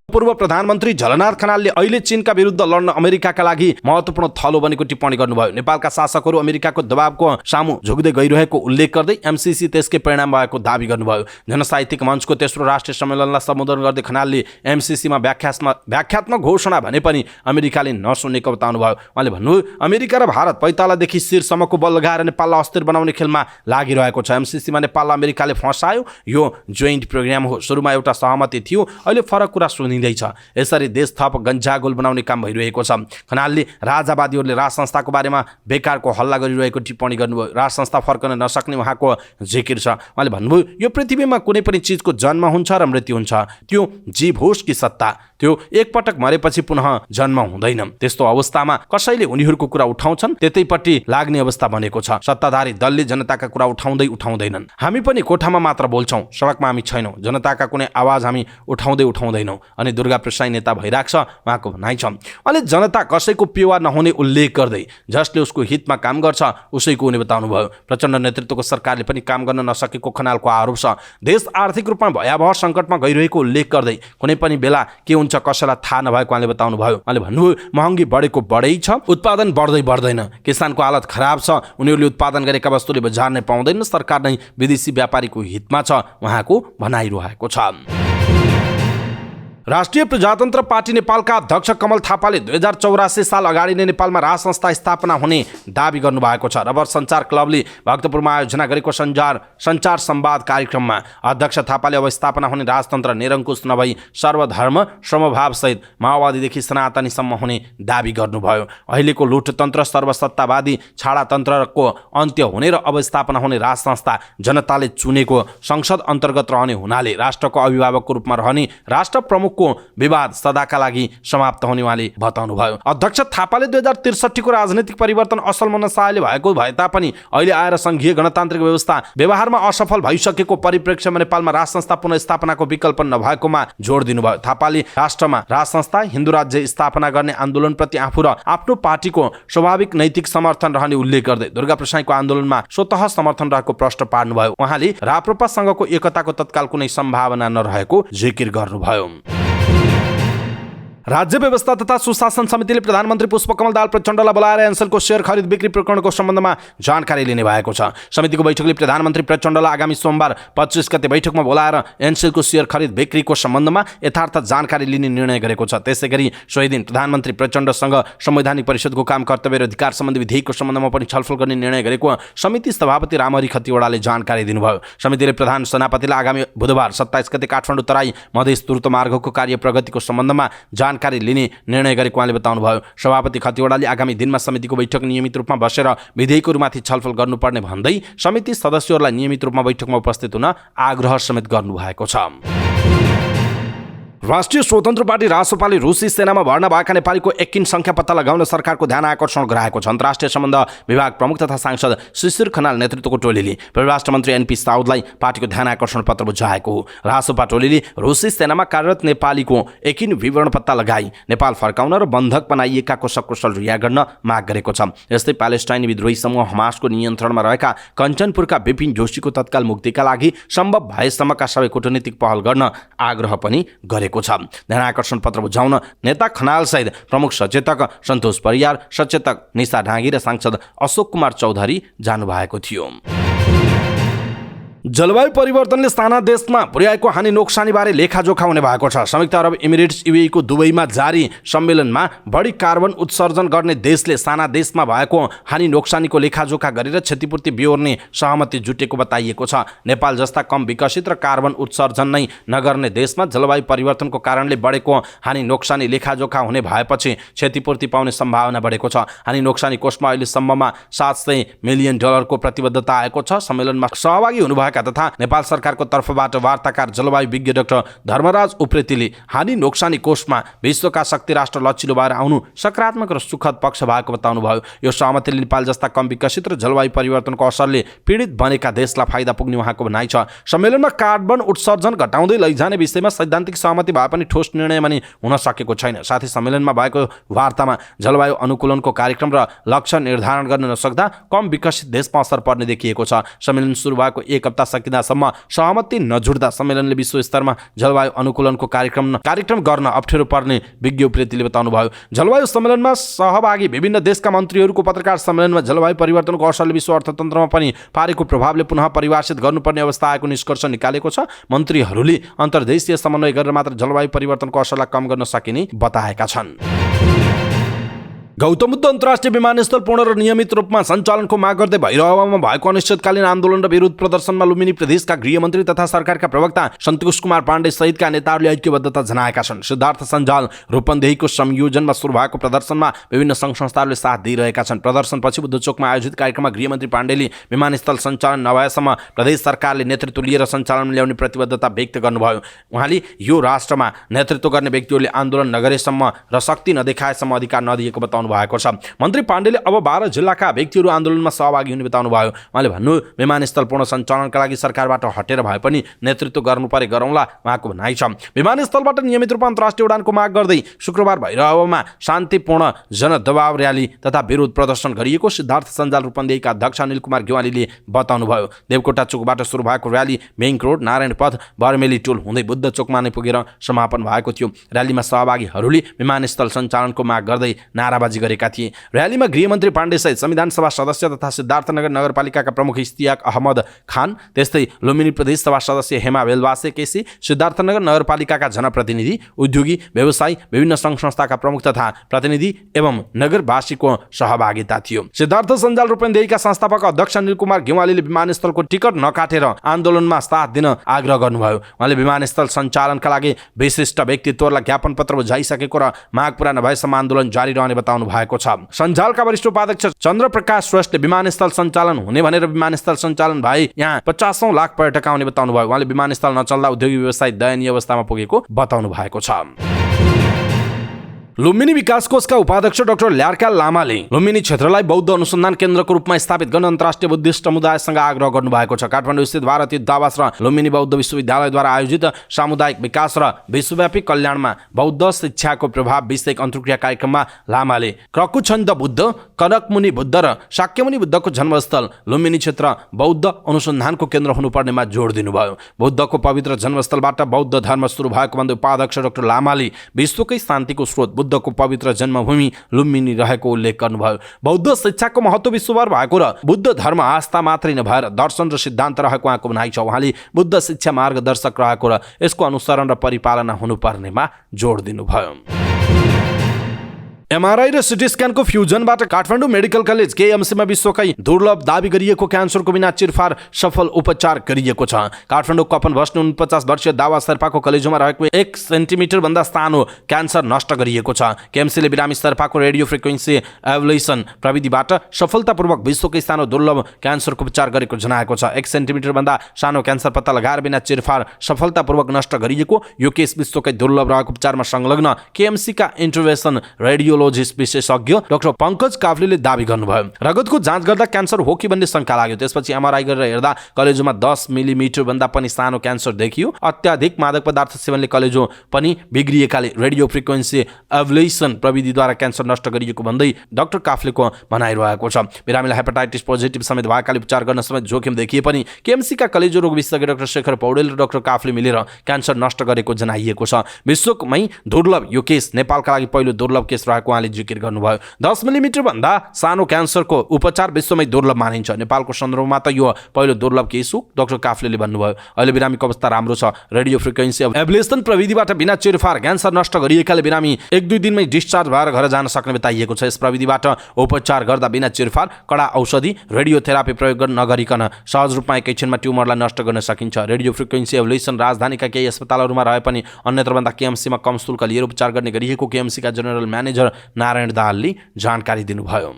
A: पूर्व प्रधानमन्त्री झलनाथ खनालले अहिले चीनका विरुद्ध लड्न अमेरिकाका लागि महत्त्वपूर्ण थलो बनेको टिप्पणी गर्नुभयो। नेपालका शासकहरू अमेरिकाको दबावको सामु झुक्दै गइरहेको उल्लेख गर्दै एमसीसी त्यसकै परिणाम भएको दावी गर्नुभयो। जनसाहित्यिक मञ्चको तेस्रो राष्ट्रिय सम्मेलनलाई सम्बोधन गर्दै खनालले एमसीसीमा व्याख्यात्मक घोषणा भने पनि अमेरिकाले नसुनेको बताउनु भयो। उहाँले भन्नुभयो, अमेरिका र भारत पैतालादेखि शिरसम्मको बल लगाएर नेपाललाई अस्थिर बनाउने खेलमा लागिरहेको छ। एमसीसीमा नेपाललाई अमेरिकाले फसायो, यो जोइन्ट प्रोग्राम हो। सुरुमा एउटा सहमति थियो, अहिले फरक कुरा सुनिँदैछ। यसरी देश थप गन्जागोल बनाउने काम भइरहेको छ। खनालले राजावादीहरूले राज संस्थाको बारेमा बेकारको हल्ला गरिरहेको टिप्पणी गर्नुभयो। राज संस्था फर्कन नसक्ने उहाँको जिकिर छ। उहाँले भन्नुभयो, यो पृथ्वीमा कुनै पनि चिजको जन्म हुन्छ र मृत्यु हुन्छ, त्यो जीव होस् कि सत्ता, त्यो एकपटक मरेपछि पुनः जन्म हुँदैन। त्यस्तो अवस्थामा कसैले उनीहरूको कुरा उठाउँछन्, त्यतैपट्टि लाग्ने अवस्था बनेको छ। सत्ताधारी दलले जनताका कुरा उठाउँदैनन्। हामी पनि कोठामा मात्र बोल्छौँ, सडकमा हामी छैनौँ। जनताका कुनै आवाज हामी उठाउँदैनौँ। अनि दुर्गा प्रसाई नेता भइरहेको छ उहाँको भनाइ छ। अहिले जनता कसैको पेवा नहुने उल्लेख गर्दै जसले उसको हितमा काम गर्छ उसैको हुने बताउनु भयो। प्रचण्ड नेतृत्वको सरकारले पनि काम गर्न नसकेको खनालको आरोप छ। देश आर्थिक रूपमा भयावह सङ्कटमा गइरहेको उल्लेख गर्दै कुनै पनि बेला के हुन्छ कसैलाई थाहा नभएको उहाँले बताउनु भयो। उहाँले भन्नुभयो, महँगी बढेको बढै छ, उत्पादन बढ्दैन। किसानको हालत खराब छ, उनीहरूले उत्पादन गरेका वस्तुले बजार नै पाउँदैन। सरकार नै विदेशी व्यापारीको हितमा छ उहाँको भनाइरहेको छ। राष्ट्रिय प्रजातन्त्र पार्टी नेपालका अध्यक्ष कमल थापाले 2084 साल अगाडि नै नेपालमा राज संस्था स्थापना हुने दावी गर्नुभएको छ। रबर सञ्चार क्लबले भक्तपुरमा आयोजना गरेको सञ्चार संवाद कार्यक्रममा अध्यक्ष थापाले अब स्थापना हुने राजतन्त्र निरङ्कुश नभई सर्वधर्म समभावसहित माओवादीदेखि सनातनीसम्म हुने दावी गर्नुभयो। अहिलेको लुटतन्त्र सर्वसत्तावादी छाडातन्त्रको अन्त्य हुने र अब स्थापना हुने राज संस्था जनताले चुनेको संसद अन्तर्गत रहने हुनाले राष्ट्रको अभिभावकको रूपमा रहने राष्ट्र प्रमुख सहयोगको विवाद सदाका लागि समाप्त हुने उहाँले बताउनुभयो। अध्यक्ष थापाले 2063 को राजनीतिक परिवर्तन असल मन शाहले भएको भए तापनि अहिले आएर संघीय गणतान्त्रिक व्यवस्था व्यवहारमा असफल भइसकेको परिप्रेक्ष्यमा नेपालमा राज संस्था पुनर्स्थापनाको विकल्प नभएकोमा जोड दिनुभयो। थापाले राष्ट्रमा राज संस्था हिन्दू राज्य स्थापना गर्ने आन्दोलनप्रति आफू र आफ्नो पार्टीको स्वाभाविक नैतिक समर्थन रहने उल्लेख गर्दै दुर्गा प्रसाईको आन्दोलनमा स्वतः समर्थन रहेको प्रश्न पार्नुभयो। उहाँले राप्रपासँगको एकताको तत्काल कुनै सम्भावना नरहेको जिकिर गर्नुभयो। राज्य व्यवस्था तथा सुशासन समितिले प्रधानमन्त्री पुष्पकमल दाहाल प्रचण्डलाई बोलाएर एनसेलको शेयर खरिद बिक्री प्रकरणको सम्बन्धमा जानकारी लिने भएको छ। समितिको बैठकले प्रधानमन्त्री प्रचण्डलाई आगामी सोमबार 25 गते बैठकमा बोलाएर एनसेलको शेयर खरिद बिक्रीको सम्बन्धमा यथार्थ जानकारी लिने निर्णय गरेको छ। त्यसैगरी सोही दिन प्रधानमन्त्री प्रचण्डसँग संवैधानिक परिषदको काम कर्तव्य र अधिकार सम्बन्धी विधेयकको सम्बन्धमा पनि छलफल गर्ने निर्णय गरेको समिति सभापति रामहरि खतिवडाले जानकारी दिनुभयो। समितिले प्रधान सेनापतिलाई आगामी बुधबार 27 गते काठमाडौँ तराई मधेस द्रुत मार्गको कार्य प्रगतिको सम्बन्धमा जानकारी लिने निर्णय गरेको उहाँले बताउनुभयो। सभापति खतिवडाले आगामी दिनमा समितिको बैठक नियमित रूपमा बसेर विधेयकहरूमाथि छलफल गर्नुपर्ने भन्दै समिति सदस्यहरूलाई नियमित रूपमा बैठकमा उपस्थित हुन आग्रह समेत गर्नुभएको छ। राष्ट्रिय स्वतन्त्र पार्टी रासपाले रुसी सेनामा भर्ना भएका नेपालीको एकिन संख्या पत्ता लगाउन सरकारको ध्यान आकर्षण गराएको छ। अन्तर्राष्ट्रिय सम्बन्ध विभाग प्रमुख तथा सांसद शिशिर खनाल नेतृत्वको टोलीले परराष्ट्र मन्त्री एनपी साउदलाई पार्टीको ध्यान आकर्षण पत्र बुझाएको हो। रासपा टोलीले रुसी सेनामा कार्यरत नेपालीको एकिन विवरण पत्ता लगाई नेपाल फर्काउन र बन्धक बनाइएकाको सकुशल रिहा गर्न माग गरेको छ। यस्तै प्यालेस्टाइनी विद्रोही समूह हमासको नियन्त्रणमा रहेका कञ्चनपुरका विपिन जोशीको तत्काल मुक्तिका लागि सम्भव भएसम्मका सबै कूटनीतिक पहल गर्न आग्रह पनि गरेको छ। ध्यान आकर्षण पत्र बुझाउन नेता खनाल सहित प्रमुख सचेतक सन्तोष परियार, सचेतक निशा ढाङ्गी र सांसद अशोक कुमार चौधरी जानुभएको थियो। जलवायु परिवर्तनले साना देशमा पुर्याएको हानि नोक्सानीबारे लेखाजोखा हुने भएको छ। संयुक्त अरब इमिरेट्स युएई को दुबईमा जारी सम्मेलनमा बढी कार्बन उत्सर्जन गर्ने देशले साना देशमा भएको हानि नोक्सानीको लेखाजोखा गरेर क्षतिपूर्ति बेहोर्ने सहमति जुटेको बताइएको छ। नेपाल जस्ता कम विकसित र कार्बन उत्सर्जन नै नगर्ने देशमा जलवायु परिवर्तनको कारणले बढेको हानि नोक्सानी लेखाजोखा हुने भएपछि क्षतिपूर्ति पाउने सम्भावना बढेको छ। हानि नोक्सानी कोषमा अहिलेसम्ममा $700 मिलियन को प्रतिबद्धता आएको छ। सम्मेलनमा सहभागी हुनुभएका तथा नेपाल सरकारको तर्फबाट वार्ताकार जलवायु विज्ञ डाक्टर धर्मराज उप्रेतीले हानि नोक्सानी कोषमा विश्वका शक्ति राष्ट्र लचिलो भएर आउनु सकारात्मक र सुखद पक्ष भएको बताउनुभयो। यो सहमतिले नेपाल जस्ता कम विकसित र जलवायु परिवर्तनको असरले पीडित बनेका देशलाई फाइदा पुग्ने उहाँको भनाइ छ। सम्मेलनमा कार्बन उत्सर्जन घटाउँदै लैजाने विषयमा सैद्धान्तिक सहमति भए पनि ठोस निर्णय पनि हुन सकेको छैन। साथै सम्मेलनमा भएको वार्तामा जलवायु अनुकूलनको कार्यक्रम र लक्ष्य निर्धारण गर्न नसक्दा कम विकसित देशमा असर पर्ने देखिएको छ। सम्मेलन सुरु भएको एक हप्ता सकिँदासम्म सहमति नजुट्दा सम्मेलनले विश्व स्तरमा जलवायु अनुकूलनको कार्यक्रम गर्न अप्ठ्यारो पर्ने विज्ञ उप्रेतीले बताउनुभयो। जलवायु सम्मेलनमा सहभागी विभिन्न देशका मन्त्रीहरूको पत्रकार सम्मेलनमा जलवायु परिवर्तनको असरले विश्व अर्थतन्त्रमा पनि पारेको प्रभावले पुनः परिभाषित गर्नुपर्ने अवस्था आएको निष्कर्ष निकालेको छ। मन्त्रीहरूले अन्तर्देशीय समन्वय गरेर मात्र जलवायु परिवर्तनको असरलाई कम गर्न सकिने बताएका छन्। गौतम बुद्ध अन्तर्राष्ट्रिय विमानस्थल पूर्ण र नियमित रूपमा सञ्चालनको माग गर्दै भैरहवामा भएको अनिश्चितकालीन आन्दोलन र विरोध प्रदर्शनमा लुम्बिनी प्रदेशका गृहमन्त्री तथा सरकारका प्रवक्ता सन्तोष कुमार पाण्डे सहितका नेताहरूले ऐक्यबद्धता जनाएका छन्। सिद्धार्थ सञ्जाल रूपन्देहीको संयोजनमा सुरु भएको प्रदर्शनमा विभिन्न सङ्घ संस्थाहरूले साथ दिइरहेका छन्। प्रदर्शनपछि बुद्धचोकमा आयोजित कार्यक्रममा गृहमन्त्री पाण्डेले विमानस्थल सञ्चालन नभएसम्म प्रदेश सरकारले नेतृत्व लिएर सञ्चालन ल्याउने प्रतिबद्धता व्यक्त गर्नुभयो। उहाँले यो राष्ट्रमा नेतृत्व गर्ने व्यक्तिहरूले आन्दोलन नगरेसम्म र शक्ति नदेखाएसम्म अधिकार नदिएको बताउनु भएको छ। मन्त्री पाण्डेले अब 12 जिल्लाका व्यक्तिहरू आन्दोलनमा सहभागी हुने बताउनुभयो। उहाँले भन्नु विमानस्थल पूर्ण सञ्चालनका लागि सरकारबाट हटेर भए पनि नेतृत्व गर्नु परे गरौँला उहाँको भनाइ छ। विमानस्थलबाट नियमित रूपमा अन्तर्राष्ट्रिय उडानको माग गर्दै शुक्रबार भैरहवामा शान्तिपूर्ण जनदबाव र्याली तथा विरोध प्रदर्शन गरिएको सिद्धार्थ सञ्जाल रूपन्देहीका अध्यक्ष अनिल कुमार गेवालीले बताउनुभयो। देवकोटा चोकबाट सुरु भएको र्याली बेङ्क रोड, नारायण पथ, बर्मेली टोल हुँदै बुद्ध चोकमा नै पुगेर समापन भएको थियो। र्यालीमा सहभागीहरूले विमानस्थल सञ्चालनको माग गर्दै नाराबाजी गरेका थिए। र्यालीमा गृहमन्त्री पाण्डे सहित संविधान सभा सदस्य तथा सिद्धार्थनगर नगरपालिकाका प्रमुख इस्तियाक अहमद खान, त्यस्तै लुम्बिनी प्रदेश सभा सदस्य हेमा बेलवासे केसी, सिद्धार्थनगर नगरपालिकाका जनप्रतिनिधि, उद्योगी, व्यवसायी, विभिन्न सङ्घ संस्थाका प्रमुख तथा प्रतिनिधि एवं नगरवासीको सहभागिता थियो। सिद्धार्थ सञ्जाल रूपन्देहीका संस्थापक अध्यक्ष अनिल कुमार गेवालीले विमानस्थलको टिकट नकाटेर आन्दोलनमा साथ दिन आग्रह गर्नुभयो। उहाँले विमानस्थल सञ्चालनका लागि विशिष्ट व्यक्तित्वहरूलाई ज्ञापन पत्र बुझाइसकेको र माग पूरा नभएसम्म आन्दोलन जारी रहने बताउनु बताउनु भएको छ। सञ्जालका वरिष्ठ उपाध्यक्ष चन्द्रप्रकाश श्रेष्ठले विमानस्थल सञ्चालन हुने भनेर विमानस्थल सञ्चालन भए यहाँ 50औं लाख पर्यटक आउने बताउनु भयो। उहाँले विमानस्थल नचल्दा उद्योगिक व्यवसाय दयनीय अवस्थामा पुगेको बताउनु भएको छ। लुम्बिनी विकास कोषका उपाध्यक्ष डाक्टर ल्यार्का लामाले लुम्बिनी क्षेत्रलाई बौद्ध अनुसन्धान केन्द्रको रूपमा स्थापित गर्न अन्तर्राष्ट्रिय बुद्धिस्ट समुदायसँग आग्रह गर्नुभएको छ। काठमाडौँ स्थित भारतीय दूतावास र लुम्बिनी बौद्ध विश्वविद्यालयद्वारा आयोजित सामुदायिक विकास र विश्वव्यापी कल्याणमा बौद्ध शिक्षाको प्रभाव विषयक अन्तर्क्रिया कार्यक्रममा लामाले क्रकुछन्द बुद्ध, कनकमुनि बुद्ध र शाक्यमुनि बुद्धको जन्मस्थल लुम्बिनी क्षेत्र बौद्ध अनुसन्धानको केन्द्र हुनुपर्नेमा जोड दिनुभयो। बुद्धको पवित्र जन्मस्थलबाट बौद्ध धर्म सुरु भएको भन्दै उपाध्यक्ष डाक्टर लामाले विश्वकै शान्तिको स्रोत बुद्धको पवित्र जन्मभूमि लुम्बिनी रहेको उल्लेख गर्नुभयो। बौद्ध शिक्षाको महत्त्व विश्वभर भएको र बुद्ध धर्म आस्था मात्रै नभएर दर्शन र सिद्धान्त रहेको उहाँको भनाइ छ। उहाँले बुद्ध शिक्षा मार्गदर्शक रहेको र यसको अनुसरण र परिपालना हुनुपर्नेमा जोड दिनुभयो। एमआरआई र सिटी स्क्यानको फ्युजनबाट काठमाडौँ मेडिकल कलेज केएमसीमा विश्वकै दुर्लभ दावी गरिएको क्यान्सरको बिना चिरफार सफल उपचार गरिएको छ। काठमाडौँ कपन बस्ने 49 वर्षीय दावा शेर्पाको कलेजोमा रहेको 1 सेन्टिमिटर भन्दा सानो क्यान्सर नष्ट गरिएको छ। केएमसीले बिरामी शेर्पाको रेडियो फ्रिक्वेन्सी एभ्युलेसन प्रविधिबाट सफलतापूर्वक विश्वकै सानो दुर्लभ क्यान्सरको उपचार गरेको जनाएको छ। 1 सेन्टिमिटर भन्दा सानो क्यान्सर पत्ता लगाएर बिना चिरफार सफलतापूर्वक नष्ट गरिएको यो केस विश्वकै दुर्लभ रहेको उपचारमा संलग्न केएमसीका इन्टरभेन्सन रेडियोलोजिस्ट विशेषज्ञ डाक्टर पंकज काफ्लेले दावी गर्नुभयो। रगतको जाँच गर्दा क्यान्सर हो कि भन्ने शंका लाग्यो। त्यसपछि एमआरआई गरेर हेर्दा कलेजोमा 10 मिलिमिटर भन्दा पनि सानो क्यान्सर देखियो। अत्याधिक मादक पदार्थ सेवनले कलेजो पनि बिग्रिएकाले रेडियो फ्रिक्वेन्सी एभ्युलेसन प्रविधिद्वारा क्यान्सर नष्ट गरिएको भन्दै डाक्टर काफ्लेको भनाइरहेको छ। बिरामीलाई हेपाटाइटिस पोजिटिभ समेत भएकाले उपचार गर्न समेत जोखिम देखिए पनि केएमसीका कलेजो रोग विशेषज्ञ डाक्टर शेखर पौडेल र डाक्टर काफ्ले मिलेर क्यान्सर नष्ट गरेको जनाइएको छ। विश्वमै दुर्लभ यो केस नेपालका लागि पहिलो दुर्लभ केस रहेको उहाँले जिकिर गर्नुभयो। 10 मिलिमिटर भन्दा सानो क्यान्सरको उपचार विश्वमै दुर्लभ मानिन्छ। नेपालको सन्दर्भमा त यो पहिलो दुर्लभ केस हो, डाक्टर काफ्लेले भन्नुभयो। अहिले बिरामीको अवस्था राम्रो छ। रेडियो फ्रिक्वेन्सी एभ्युलेसन प्रविधिबाट बिना चिरफार क्यान्सर नष्ट गरिएकाले बिरामी 1-2 दिनमै डिस्चार्ज भएर घर जान सक्ने बताइएको छ। यस प्रविधिबाट उपचार गर्दा बिना चिरफार कडा औषधि रेडियोथेरापी प्रयोग नगरिकन सहज रूपमा एकैछिनमा ट्युमरलाई नष्ट गर्न सकिन्छ। रेडियो फ्रिक्वेन्सी एभ्युलेसन राजधानीका केही अस्पतालहरूमा रहे पनि अन्यत्रभन्दा केएमसीमा कम शुल्क लिएर उपचार गर्ने गरिएको केएमसीका जनरल म्यानेजर नारायण दाहालले जानकारी दिनुभयो।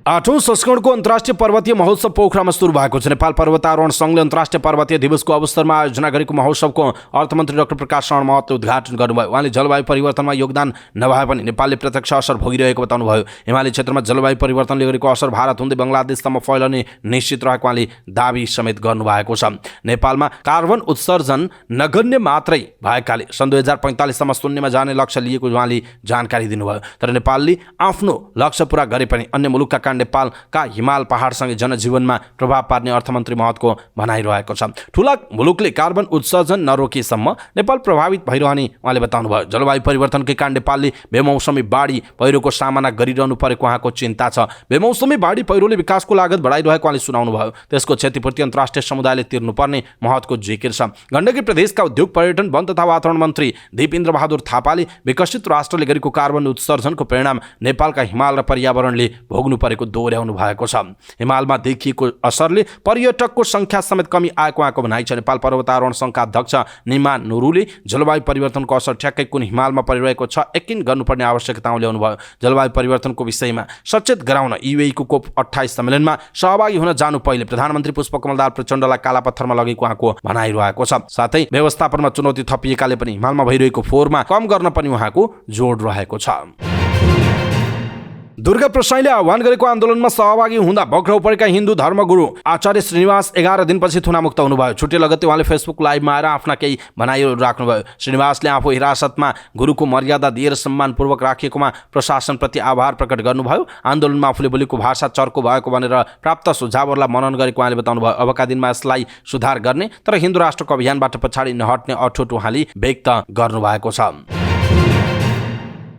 A: 8औं संस्करणको अन्तर्राष्ट्रिय पर्वतीय महोत्सव पोखरामा सुरु भएको छ। नेपाल पर्वतारोहण सङ्घले अन्तर्राष्ट्रिय पर्वतीय दिवसको अवसरमा आयोजना गरेको महोत्सवको अर्थमन्त्री डाक्टर प्रकाश शरण महतले उद्घाटन गर्नुभयो। उहाँले जलवायु परिवर्तनमा योगदान नभए पनि नेपालले प्रत्यक्ष असर भोगिरहेको बताउनुभयो। हिमाली क्षेत्रमा जलवायु परिवर्तनले गरेको असर भारत हुँदै बङ्गलादेशसम्म फैलने निश्चित रहेको उहाँले दावी समेत गर्नुभएको छ। नेपालमा कार्बन उत्सर्जन नगण्य मात्रै भएकाले सन् 2045 सम्म शून्यमा जाने लक्ष्य लिएको उहाँले जानकारी दिनुभयो। तर नेपालले आफ्नो लक्ष्य पूरा गरे पनि अन्य मुलुकका कारण नेपालका हिमाल पहाडसँगै जनजीवनमा प्रभाव पार्ने अर्थमन्त्री महतको भनाइरहेको छ। ठूला मुलुकले कार्बन उत्सर्जन नरोकेसम्म नेपाल प्रभावित भइरहने उहाँले बताउनुभयो। जलवायु परिवर्तनकै कारण नेपालले बेमौसमी बाढी पहिरोको सामना गरिरहनु परेको उहाँको चिन्ता छ। बेमौसमी बाढी पहिरोले विकासको लागत बढाइरहेको उहाँले सुनाउनुभयो। त्यसको क्षतिपूर्ति अन्तर्राष्ट्रिय समुदायले तिर्नुपर्ने महतको जिकिर छ। गण्डकी प्रदेशका उद्योग पर्यटन वन तथा वातावरण मन्त्री दिपेन्द्र बहादुर थापाले विकसित राष्ट्रले गरेको कार्बन उत्सर्जनको परिणाम नेपालका हिमाल र पर्यावरणले भोग्नु परेको दोहोर्याउनु भएको छ। हिमालमा देखिएको असरले पर्यटकको संख्या समेत कमी आएको उहाँको भनाइ छ। नेपाल पर्वतारोहण सङ्घका अध्यक्ष निमा नुरुले जलवायु परिवर्तनको असर ठ्याक्कै कुन हिमालमा परिरहेको छ यकिन गर्नुपर्ने आवश्यकता ल्याउनुभयो। जलवायु परिवर्तनको विषयमा सचेत गराउन युएईको कोप 28 सम्मेलनमा सहभागी हुन जानु पहिले प्रधानमन्त्री पुष्पकमल दाहाल प्रचण्डलाई कालापत्थरमा लगेको उहाँको भनाइरहेको छ। साथै व्यवस्थापनमा चुनौती थपिएकाले पनि हिमालमा भइरहेको फोहोरमा कम गर्न पनि उहाँको जोड रहेको छ। दुर्गा प्रसाईले आह्वान गरेको आन्दोलनमा सहभागी हुँदा पक्राउ परेका हिन्दू धर्मगुरु आचार्य श्रीनिवास 11 दिनपछि थुनामुक्त हुनुभयो। छुट्टै लगत्तै उहाँले फेसबुक लाइभमा आएर आफ्ना केही भनाइहरू राख्नुभयो। श्रीनिवासले आफू हिरासतमा गुरुको मर्यादा दिएर सम्मानपूर्वक राखिएकोमा प्रशासनप्रति आभार प्रकट गर्नुभयो। आन्दोलनमा आफूले बोलेको भाषा चर्को भएको भनेर प्राप्त सुझावहरूलाई मनन गरेको उहाँले बताउनुभयो। अबका दिनमा यसलाई सुधार गर्ने तर हिन्दू राष्ट्रको अभियानबाट पछाडि नहट्ने अठोट उहाँले व्यक्त गर्नुभएको छ।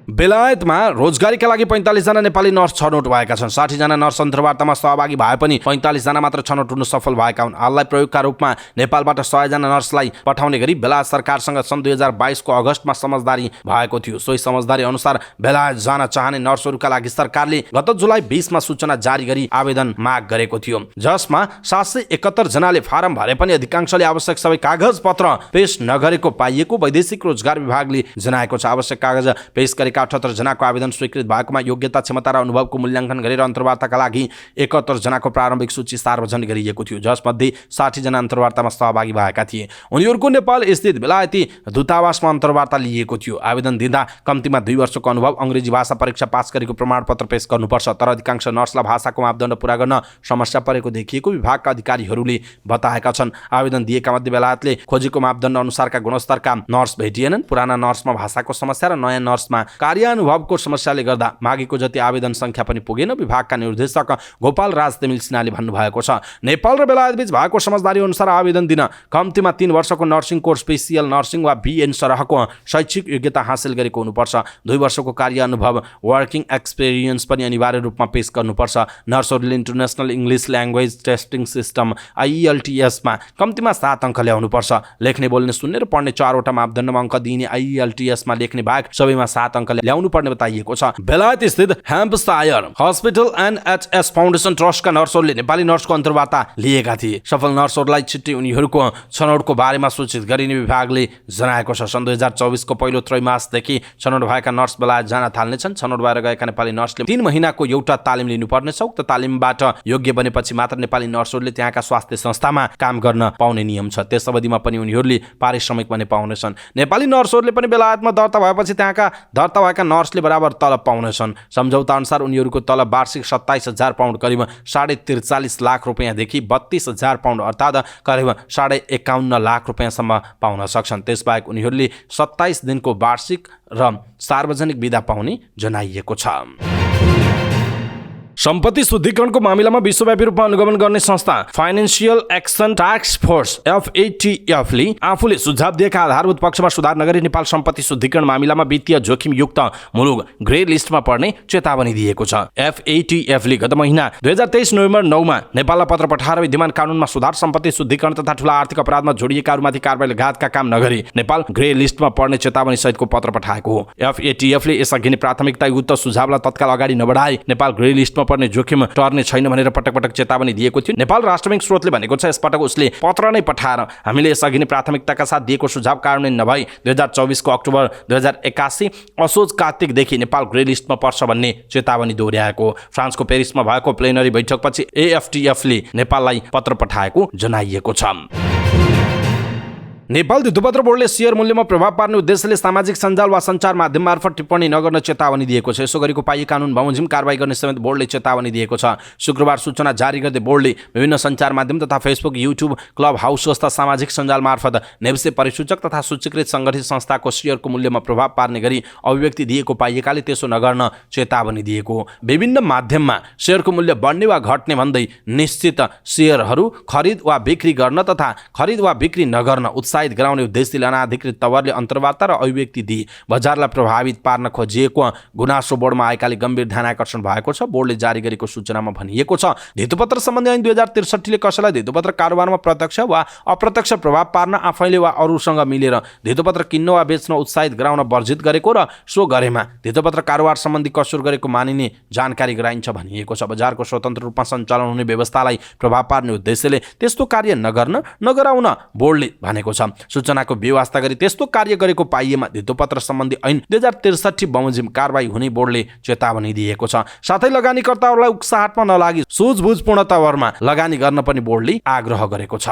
A: बेलायतमा रोजगारीका लागि 45 जना नेपाली नर्स छनौट भएका छन्। 60 जना नर्स अन्तर्वार्तामा सहभागी भए पनि 45 जना मात्र छनौट हुन सफल भएका हुन्। हाललाई प्रयोगका रूपमा नेपालबाट 100 जना नर्सलाई पठाउने गरी बेलायत सरकारसँग सन् 2022 को अगस्तमा समझदारी भएको थियो। सोही समझदारी अनुसार बेलायत जान चाहने नर्सहरूका लागि सरकारले गत जुलाई 20 मा सूचना जारी गरी आवेदन माग गरेको थियो, जसमा 771 जनाले फारम भरे पनि अधिकांशले आवश्यक सबै कागज पत्र पेश नगरेको पाइएको वैदेशिक रोजगार विभागले जनाएको छ। आवश्यक कागज पेश गरेका गरेका 78 जनाको आवेदन स्वीकृत भएकोमा योग्यता, क्षमता र अनुभवको मूल्याङ्कन गरेर अन्तर्वार्ताका लागि 71 जनाको प्रारम्भिक सूची सार्वजनिक गरिएको थियो, जसमध्ये 60 जना अन्तर्वार्तामा सहभागी भएका थिए। उनीहरूको नेपाल स्थित बेलायती दूतावासमा अन्तर्वार्ता लिएको थियो। आवेदन दिँदा कम्तीमा 2 वर्षको अनुभव, अङ्ग्रेजी भाषा परीक्षा पास गरेको प्रमाणपत्र पेश गर्नुपर्छ। तर अधिकांश नर्सलाई भाषाको मापदण्ड पूरा गर्न समस्या परेको देखिएको विभागका अधिकारीहरूले बताएका छन्। आवेदन दिएका मध्ये बेलायतले खोजेको मापदण्ड अनुसारका गुणस्तरका नर्स भेटिएनन्। पुराना नर्समा भाषाको समस्या र नयाँ नर्समा कार्यानुभवको समस्याले गर्दा मागेको जति आवेदन संख्या पनि पुगेन। विभागका निर्देशक गोपाल राज तेमिल सिन्हाले भन्नुभएको छ, नेपाल र बेलायतबीच भएको समझदारी अनुसार आवेदन दिन कम्तीमा 3 वर्षको नर्सिङ कोर्स, स्पेसियल नर्सिङ वा बीएन सरहको शैक्षिक योग्यता हासिल गरेको हुनुपर्छ। 2 वर्षको कार्यानुभव, वर्किङ एक्सपिरियन्स पनि अनिवार्य रूपमा पेश गर्नुपर्छ। नर्सहरूले international English language testing system IELTS-मा कम्तीमा 7 अङ्क ल्याउनुपर्छ। लेख्ने, बोल्ने, सुन्ने र पढ्ने 4वटा मापदण्डमा अङ्क दिइने IELTS-मा लेख्ने बाहेक सबैमा 7 अङ्क ल्याउनु पर्ने बताइएको छ। बेलायत स्थित Hampshire hospital NHS foundation ट्रस्टका नर्सहरूले Nepali नर्सको अन्तर्वार्ता लिएका थिए। सफल नर्सहरूलाई छिट्टै उनीहरूको छनौटको बारेमा सूचित गरिने विभागले जनाएको छ। सन् 2024 को पहिलो त्रैमासदेखि छनौट भएका नर्स बेलायत जान थाल्नेछन्। छनौट भएर गएका नेपाली नर्सले 3 महिनाको एउटा तालिम लिनुपर्नेछ। उक्त तालिमबाट योग्य बनेपछि मात्र नेपाली नर्सहरूले त्यहाँका स्वास्थ्य संस्थामा काम गर्न पाउने नियम छ। त्यस अवधिमा पनि उनीहरूले पारिश्रमिक पनि पाउनेछन्। नेपाली नर्सहरूले पनि बेलायतमा दर्ता भएपछि त्यहाँका दर्ता भएका नर्सले बराबर तलब पाउनेछन्। सम्झौता अनुसार उनीहरूको तलब वार्षिक 27,000 पाउन्ड करिब 43.5 लाख रुपियाँदेखि 32,000 पाउन्ड अर्थात् करिब 51.5 लाख रुपियाँसम्म पाउन सक्छन्। त्यसबाहेक उनीहरूले 27 दिनको वार्षिक र सार्वजनिक बिदा पाउने जनाइएको छ। सम्पत्ति शुद्धिकरणको मामिलामा विश्वव्यापी रूपमा अनुगमन गर्ने संस्था financial action task force FATF ले आफूले सुझाव दिएका आधारभूत पक्षमा सुधार नगरी नेपाल सम्पत्ति शुद्धिकरण मामिलामा वित्तीय जोखिमयुक्त मुलुक ग्रे लिस्टमा पर्ने चेतावनी दिएको छ। FATF ले गत महिना 2023 नोभेम्बर 9 मा नेपाललाई पत्र पठाएर विद्यमान कानुनमा सुधार, सम्पत्ति शुद्धिकरण तथा ठूला आर्थिक अपराधमा जोडिएकाहरूमाथि कारबाही लगायतका काम नगरी नेपाल ग्रे लिस्टमा पर्ने चेतावनी सहितको पत्र पठाएको हो। FATF ले यसअघि नै प्राथमिकतायुक्त सुझावलाई तत्काल अगाडि नबढाए नेपाल ग्रे लिस्टमा पर्ने जोखिम टर्ने छैन भनेर पटक पटक चेतावनी दिएको थियो। नेपाल राष्ट्र बैंक स्रोतले भनेको छ, यसपटक उसले पत्र नै पठाएर हामीले यसअघि नै प्राथमिकताका साथ दिएको सुझाव कार्यान्वयन नभई 2024 को अक्टोबर 2081 असोज कार्तिकदेखि नेपाल ग्रे लिस्टमा पर्छ भन्ने चेतावनी दोहोर्याएको। फ्रान्सको पेरिसमा भएको प्लेनरी बैठकपछि AFTF ले नेपाललाई पत्र पठाएको जनाइएको छ। नेपाल धितोपत्र बोर्डले शेयर मूल्यमा प्रभाव पार्ने उद्देश्यले सामाजिक सञ्जाल वा सञ्चार माध्यम मार्फत टिप्पणी नगर्न चेतावनी दिएको छ। यसो गरेको पाइए कानुन बमोजिम कारबाही गर्ने समेत बोर्डले चेतावनी दिएको छ। शुक्रबार सूचना जारी गर्दै बोर्डले विभिन्न सञ्चार माध्यम तथा फेसबुक, युट्युब, क्लब हाउस जस्ता सामाजिक सञ्जाल मार्फत नेप्से परिसूचक तथा सूचीकृत सङ्गठित संस्थाको शेयरको मूल्यमा प्रभाव पार्ने गरी अभिव्यक्ति दिएको पाइएकाले त्यसो नगर्न चेतावनी दिएको। विभिन्न माध्यममा शेयरको मूल्य बढ्ने वा घट्ने भन्दै निश्चित शेयरहरू खरिद वा बिक्री गर्न तथा खरिद वा बिक्री नगर्न उत्साहित गराउने उद्देश्यले अनाधिकृत तवरले अन्तर्वार्ता र अभिव्यक्ति दिई बजारलाई प्रभावित पार्न खोजिएको गुनासो बोर्डमा आएकाले गम्भीर ध्यान आकर्षण भएको छ। बोर्डले जारी गरेको सूचनामा भनिएको छ, धितोपत्र सम्बन्धी ऐन 2063 ले कसैलाई धितोपत्र कारोबारमा प्रत्यक्ष वा अप्रत्यक्ष प्रभाव पार्न आफैले वा अरूसँग मिलेर धितोपत्र किन्न वा बेच्न उत्साहित गराउन वर्जित गरेको र सो गरेमा धितोपत्र कारोबार सम्बन्धी कसुर गरेको मानिने जानकारी गराइन्छ भनिएको छ। बजारको स्वतन्त्र रूपमा सञ्चालन हुने व्यवस्थालाई प्रभाव पार्ने उद्देश्यले त्यस्तो कार्य नगराउन बोर्डले भनेको छ। सूचनाको बेवास्ता गरी त्यस्तो कार्य गरेको पाइएमा धितोपत्र सम्बन्धी ऐन 2063 बमोजिम कारबाही हुने बोर्डले चेतावनी दिएको छ। साथै लगानीकर्ताहरूलाई उक्साहटमा नलागी सुझबुझपूर्ण तवरमा लगानी गर्न पनि बोर्डले आग्रह गरेको छ।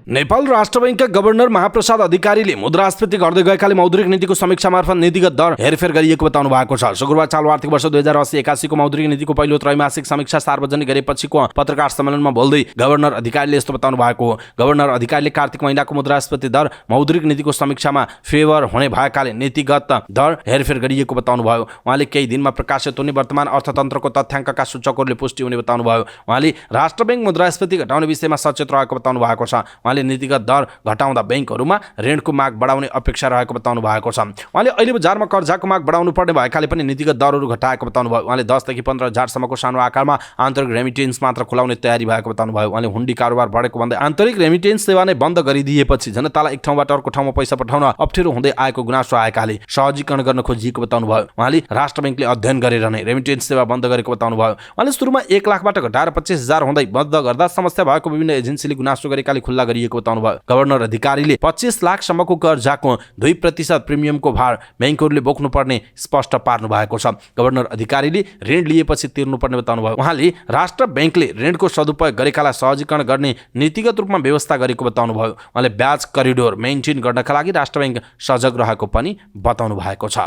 A: नेपाल राष्ट्र बैंकका गभर्नर महाप्रसाद अधिकारीले मुद्रास्फीति घट्दै गएकाले मौद्रिक नीतिको समीक्षा मार्फत नीतिगत दर हेरफेर गरिएको बताउनु भएको छ। शुक्रबार चालु आर्थिक वर्ष 2080-81 को मौद्रिक नीतिको पहिलो त्रैमासिक समीक्षा सार्वजनिक गरेपछिको पत्रकार सम्मेलनमा बोल्दै गभर्नर अधिकारीले यस्तो बताउनु भएको हो। गभर्नर अधिकारीले कार्तिक महिनाको मुद्रास्फीति दर मौद्रिक नीतिको समीक्षामा फेभर हुने भएकाले नीतिगत दर हेरफेर गरिएको बताउनु भयो। उहाँले केही दिनमा प्रकाशित हुने वर्तमान अर्थतन्त्रको तथ्याङ्कका सूचकहरूले पुष्टि हुने बताउनु भयो। उहाँले राष्ट्र बैंक मुद्रास्फीति घटाउने विषयमा सचेत रहेको बताउनु भएको छ। उहाँले नीतिगत दर घटाउँदा बैंकहरूमा ऋणको माग बढाउने अपेक्षा रहेको बताउनु भएको छ। उहाँले अहिले बजारमा कर्जाको माग बढाउनु पर्ने भएकाले पनि नीतिगत दरहरू घटाएको बताउनु भयो। उहाँले 10 देखि 15 हजार सम्मको सानो आकारमा आन्तरिक रेमिटेन्स मात्र खुलाउने तयारी भएको बताउनु भयो। उहाँले हुन्डी कारोबार बढेको भन्दै आन्तरिक रेमिटेन्स सेवा नै बन्द गरिदिएपछि जनतालाई एक ठाउँबाट अर्को ठाउँमा पैसा पठाउन अप्ठ्यारो हुँदै आएको गुनासो आएकाले सहजीकरण गर्न खोजिएको बताउनु भयो। उहाँले राष्ट्र बैंकले अध्ययन गरेर नै रेमिटेन्स सेवा बन्द गरेको बताउनु भयो। उहाँले सुरुमा 1 लाखबाट घटाएर 25,000 हुँदै बन्द गर्दा समस्या भएको विभिन्न एजेन्सीले गुनासो गरेकाले खुल्ला गरिएको गरिएको बताउनुभयो। गभर्नर अधिकारीले 25 लाखसम्मको कर्जाको 2% प्रिमियमको भार बैंकहरूले बोक्नुपर्ने स्पष्ट पार्नु भएको छ। गभर्नर अधिकारीले ऋण लिएपछि तिर्नुपर्ने बताउनुभयो। उहाँले राष्ट्र बैंकले ऋणको सदुपयोग गरेकालाई सहजीकरण गर्ने नीतिगत रूपमा व्यवस्था गरेको बताउनुभयो। उहाँले ब्याज करिडोर मेन्टेन गर्नका लागि राष्ट्र बैंक सजग रहेको पनि बताउनु भएको छ।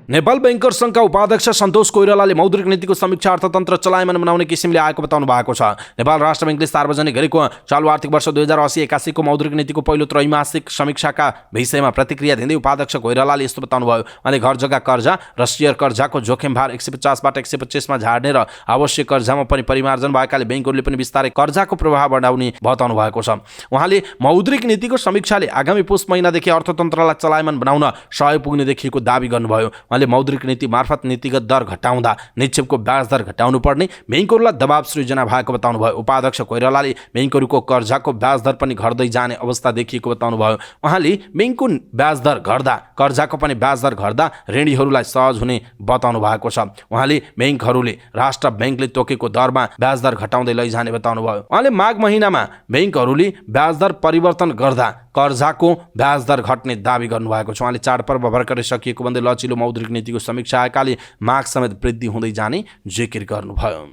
A: नेपाल बैंकर्स संघका उपाध्यक्ष सन्तोष कोइरालाले मौद्रिक नीतिको समीक्षा अर्थतन्त्र चलायमान बनाउने किसिमले आएको बताउनु भएको छ। नेपाल राष्ट्र बैंकले सार्वजनिक गरेको चालु आर्थिक वर्ष 2080-81 को मौद्रिक नीतिको पहिलो त्रैमासिक समीक्षाका विषयमा प्रतिक्रिया दिँदै उपाध्यक्ष कोइरालाले यस्तो बताउनुभयो। उहाँले घर जग्गा कर्जा र शेयर कर्जाको जोखिम भार 150 बाट 125 मा झार्ने र आवश्यक कर्जामा पनि परिमार्जन भएकाले बैंकहरूले पनि बिस्तारै कर्जाको प्रवाह बढाउने बताउनु भएको छ। उहाँले मौद्रिक नीतिको समीक्षाले आगामी पुष महिनादेखि अर्थतन्त्रलाई चलायमान बनाउन सहयोग पुग्ने देखिएको दावी गर्नुभयो। मौद्रिक नीति मार्फत नीतिगत दर घटाउँदा निक्षेपको ब्याज दर घटाउनु पर्ने बैंकहरूलाई दबाव सृजना भएको बताउनुभयो। उपाध्यक्ष कोइरालाले बैंकहरूको कर्जाको ब्याज दर पनि घट्दै जाने अवस्था देखिएको बताउनुभयो। उहाँले बैंकको ब्याज दर घट्दा कर्जाको पनि ब्याज दर घट्दा ऋणीहरूलाई सहज हुने बताउनु भएको छ। उहाँले बैंकहरूले राष्ट्र बैंकले तोकेको दरमा ब्याज दर घटाउँदै लैजाने बताउनुभयो। उहाँले माघ महिनामा बैंकहरूले ब्याज दर परिवर्तन गर्दा कर्जाको ब्याज दर घट्ने दावी गर्नुभएको छ। उहाँले चाडपर्व भर्खरै सकिएको भन्दै लचिलो मौद्रिक नीतिको समीक्षा आएकाले माग समेत वृद्धि हुँदै जाने जिकिर गर्नुभयो।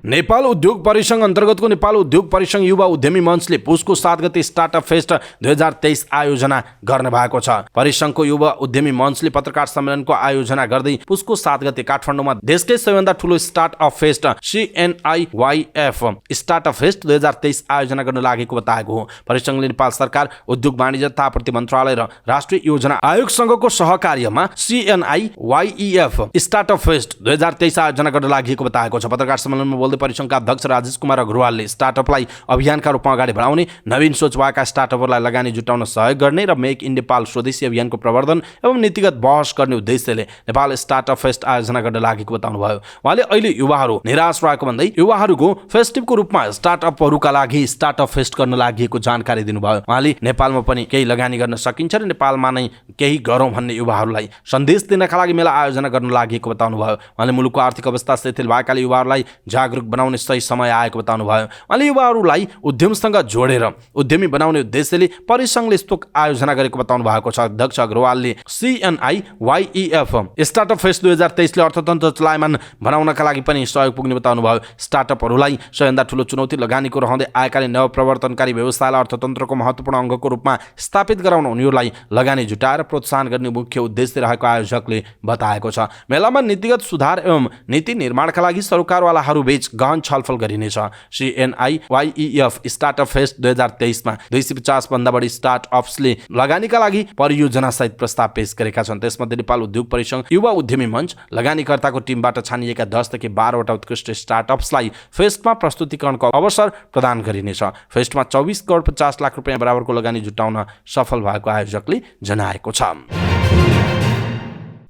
A: नेपाल उद्योग परिसंघ अन्तर्गतको नेपाल उद्योग परिसंघ युवा उद्यमी मञ्चले पुसको 7 गते स्टार्टअप फेस्ट 2023 आयोजना गर्ने भएको छ। परिसंघको युवा उद्यमी मञ्चले पत्रकार सम्मेलनको आयोजना गर्दै पुसको 7 गते काठमाडौँमा देशकै सबैभन्दा ठूलो startup fest CNIYF startup fest 2023 आयोजना गर्न लागेको बताएको हो। परिसंघले नेपाल सरकार, उद्योग वाणिज्य तथा आपूर्ति मन्त्रालय र राष्ट्रिय योजना आयोगसँगको सहकार्यमा CNIYF स्टार्टअप फेस्ट 2023 आयोजना गर्न लागेको बताएको छ। पत्रकार सम्मेलनमा परिसंघका अध्यक्ष राजेश कुमार अग्रवालले स्टार्टअपलाई अभियानका रूपमा अगाडि बढाउने, नवीन सोच भएका स्टार्टअपहरूलाई लगानी जुटाउन सहयोग गर्ने र मेक इन नेपाल स्वदेशी अभियानको प्रवर्धन एवं नीतिगत बहस गर्ने उद्देश्यले नेपाल स्टार्टअप फेस्ट आयोजना गर्न लागेको बताउनुभयो। उहाँले अहिले युवाहरू निराश रहेको भन्दै युवाहरूको फेस्टिभको रूपमा स्टार्टअपहरूका लागि स्टार्टअप फेस्ट गर्न लागेको जानकारी दिनुभयो। उहाँले नेपालमा पनि केही लगानी गर्न सकिन्छ र नेपालमा नै केही गरौँ भन्ने युवाहरूलाई सन्देश दिनका लागि मेला आयोजना गर्न लागेको बताउनुभयो। उहाँले मुलुकको आर्थिक अवस्था शिथिल भएकाले युवाहरूलाई जागरुक बनाउने सही समय आएको बताउनुभयो। उहाँले युवाहरूलाई उद्यमसँग जोडेर उद्यमी बनाउने उद्देश्यले परिसंघले यस्तो आयोजना गरेको बताउनु भएको छ। अध्यक्ष अग्रवालले CNIYF स्टार्टअप फेस्ट 2023 ले अर्थतन्त्र चलायमान बनाउनका लागि पनि सहयोग पुग्ने बताउनुभयो। स्टार्टअपहरूलाई सबैभन्दा ठूलो चुनौती लगानीको रहँदै आएकाले नवप्रवर्तनकारी व्यवसायलाई अर्थतन्त्रको महत्त्वपूर्ण अङ्गको रूपमा स्थापित गराउन उनीहरूलाई लगानी जुटाएर प्रोत्साहन गर्ने मुख्य उद्देश्य रहेको आयोजकले बताएको छ। मेलामा नीतिगत सुधार एवं नीति निर्माणका लागि सरकारवालाहरू बीच गहन छलफल गरिनेछ। CNIYF स्टार्टअप फेस्ट 2023 मा 250 भन्दा बढी स्टार्टअप्सले लगानीका लागि परियोजना सहित प्रस्ताव पेश गरेका छन्। त्यसमध्ये नेपाल उद्योग परिसंघ युवा उद्यमी मञ्च लगानीकर्ताको टिमबाट छानिएका 10 देखि 12 वटा उत्कृष्ट स्टार्टअप्सलाई फेस्टमा प्रस्तुतिकरणको अवसर प्रदान गरिनेछ। फेस्टमा 24 करोड 50 लाख रुपैयाँ बराबरको लगानी जुटाउन सफल भएको आयोजकले जनाएको छ।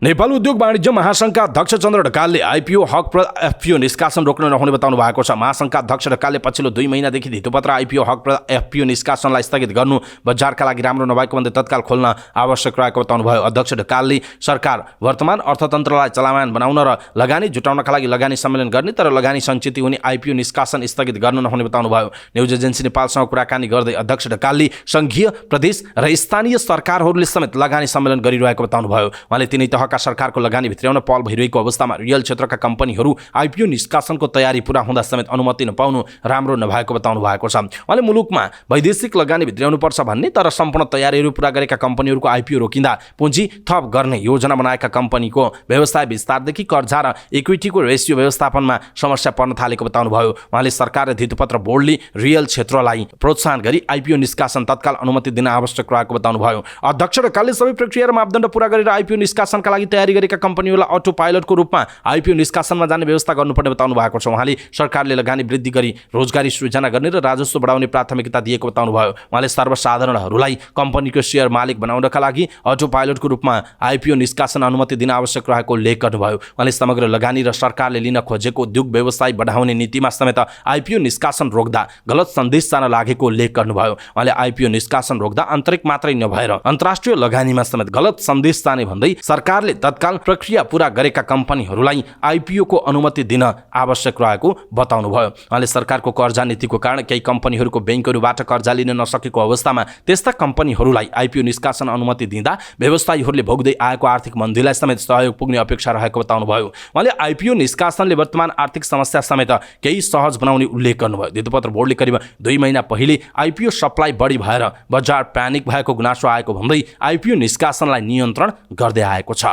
A: नेपाल उद्योग वाणिज्य महासंघका अध्यक्ष चन्द्र ढकालले आइपिओ हक प्रद एफपिओ निष्कासन रोक्न नहुने बताउनु भएको छ। महासंघका अध्यक्ष ढकालले पछिल्लो 2 महिनादेखि धितोपत्र आइपिओ हक प्रद एफपिओ निष्कासनलाई स्थगित गर्नु बजारका लागि राम्रो नभएको भन्दै तत्काल खोल्न आवश्यक रहेको बताउनुभयो। अध्यक्ष ढकालले सरकार वर्तमान अर्थतन्त्रलाई चलायमान बनाउन र लगानी जुटाउनका लागि लगानी सम्मेलन गर्ने तर लगानी सञ्चित हुने आइपिओ निष्कासन स्थगित गर्न नहुने बताउनुभयो। न्युज एजेन्सी नेपालसँग कुराकानी गर्दै अध्यक्ष ढकालले संघीय, प्रदेश र स्थानीय सरकारहरूले समेत लगानी सम्मेलन गरिरहेको बताउनुभयो। उहाँले तिनै तहका सरकारको लगानी भित्राउन पहल भइरहेको अवस्थामा रियल क्षेत्रका कम्पनीहरू आइपिओ निष्कासनको तयारी पूरा हुँदा समेत अनुमति नपाउनु राम्रो नभएको बताउनु भएको छ। उहाँले मुलुकमा वैदेशिक लगानी भित्राउनु पर्छ भन्ने तर सम्पूर्ण तयारीहरू पूरा गरेका कम्पनीहरूको आइपिओ रोकिँदा पुँजी थप गर्ने योजना बनाएका कम्पनीको व्यवसाय विस्तारदेखि कर्जा र इक्विटीको रेसियो व्यवस्थापनमा समस्या पर्न थालेको बताउनुभयो। उहाँले सरकार र धितोपत्र बोर्डले रियल क्षेत्रलाई प्रोत्साहन गरी आइपिओ निष्कासन तत्काल अनुमति दिन आवश्यक रहेको बताउनुभयो। अध्यक्ष ढकालले सबै प्रक्रिया र मापदण्ड पूरा गरेर आइपिओ निष्कासनका लागि तयारी गरेका कम्पनीहरूलाई अटो पाइलटको रूपमा आइपिओ निष्कासनमा जाने व्यवस्था गर्नुपर्ने बताउनु भएको छ। उहाँले सरकारले लगानी वृद्धि गरी रोजगारी सृजना गर्ने र राजस्व बढाउने प्राथमिकता दिएको बताउनुभयो। उहाँले सर्वसाधारणहरूलाई कम्पनीको शेयर मालिक बनाउनका लागि अटो पाइलटको रूपमा आइपिओ निष्कासन अनुमति दिन आवश्यक रहेको उल्लेख गर्नुभयो। उहाँले समग्र लगानी र सरकारले लिन खोजेको उद्योग व्यवसाय बढाउने नीतिमा समेत आइपिओ निष्कासन रोक्दा गलत सन्देश जान लागेको उल्लेख गर्नुभयो। उहाँले आइपिओ निष्कासन रोक्दा आन्तरिक मात्रै नभएर अन्तर्राष्ट्रिय लगानीमा समेत गलत सन्देश जाने भन्दै सरकारले सरकारले तत्काल प्रक्रिया पूरा गरेका कम्पनीहरूलाई आइपिओ को अनुमति दिन आवश्यक रहेको बताउनुभयो। उहाँले सरकारको कर्जा नीतिको कारण केही कम्पनीहरूको बैंकहरूबाट कर्जा लिन नसकेको अवस्थामा त्यस्ता कम्पनीहरूलाई आइपिओ निष्कासन अनुमति दिँदा व्यवसायीहरूले भोग्दै आएको आर्थिक मन्दीलाई समेत सहयोग पुग्ने अपेक्षा रहेको बताउनुभयो। उहाँले आइपिओ निष्कासनले वर्तमान आर्थिक समस्या समेत केही सहज बनाउने उल्लेख गर्नुभयो। धितोपत्र बोर्डले करिब 2 महिना पहिले आइपिओ सप्लाई बढी भएर बजार प्यानिक भएको गुनासो आएको भन्दै आइपिओ निष्कासनलाई नियन्त्रण गर्दै आएको छ।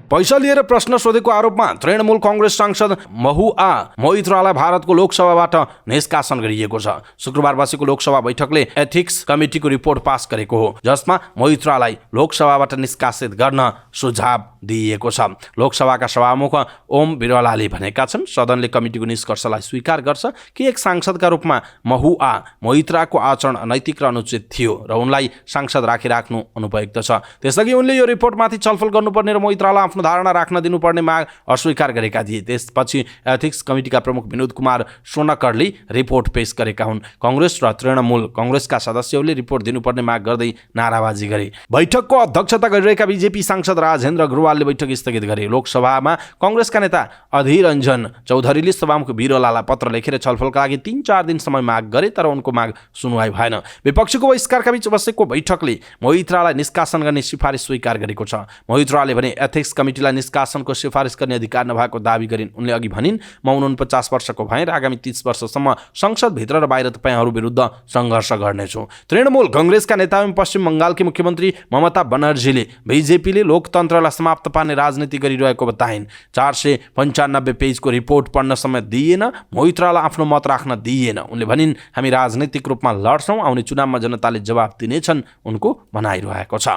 A: पैसा लिएर प्रश्न सोधेको आरोपमा तृणमूल कांग्रेस सांसद महुआ मोइत्रालाई भारतको लोकसभाबाट निष्कासन गरिएको छ। शुक्रबार बसेको लोकसभा बैठकले एथिक्स कमिटीको रिपोर्ट पास गरेको हो, जसमा मोइत्रालाई लोकसभाबाट निष्कासित गर्न सुझाव दिइएको छ। लोकसभाका सभामुख ओम बिरलाले भनेका छन्, सदनले कमिटीको निष्कर्षलाई स्वीकार गर्छ कि एक सांसदका रूपमा महुआ मोइत्राको आचरण अनैतिक र अनुचित थियो र उनलाई सांसद राखिराख्नु अनुपयुक्त छ। त्यसअघि उनले यो रिपोर्टमाथि छलफल गर्नुपर्ने र मोइत्रालाई धारणा राख्न दिनुपर्ने माग अस्वीकार गरेका थिए। त्यसपछि एथिक्स कमिटीका प्रमुख विनोद कुमार सोनकरले रिपोर्ट पेश गरेका हुन्। कांग्रेस र तृणमूल कांग्रेसका सदस्यहरूले रिपोर्ट दिनुपर्ने माग गर्दै नाराबाजी गरे। बैठकको अध्यक्षता गरिरहेका बीजेपी सांसद राजेन्द्र अग्रवालले बैठक स्थगित गरे। लोकसभामा कांग्रेसका नेता अधीर रञ्जन चौधरीले सभामुख बिरलालाई पत्र लेखेर छलफलका लागि 3-4 दिनसम्म माग गरे, तर उनको माग सुनवाई भएन। विपक्षीको बहिष्कारका बीच बसेको बैठकले मोइत्रालाई निष्कासन गर्ने सिफारिस स्वीकार गरेको छ। मोइत्राले भने एथिक्स कमिटीलाई निष्कासनको सिफारिस गर्ने अधिकार नभएको दावी गरिन्। उनले अघि भनिन्, म 49 वर्षको भएँ र आगामी 30 वर्षसम्म संसदभित्र र बाहिर तपाईँहरू विरुद्ध सङ्घर्ष गर्नेछु। तृणमूल कांग्रेसका नेता एवं पश्चिम बङ्गालकी मुख्यमन्त्री ममता बनर्जीले बीजेपीले लोकतन्त्रलाई समाप्त पार्ने राजनीति गरिरहेको बताइन्। 495 पेजको रिपोर्ट पढ्न समेत दिइएन, मोइत्रालाई आफ्नो मत राख्न दिइएन। उनले भनिन्, हामी राजनीतिक रूपमा लड्छौँ, आउने चुनावमा जनताले जवाब दिनेछन्, उनको भनाइरहेको छ।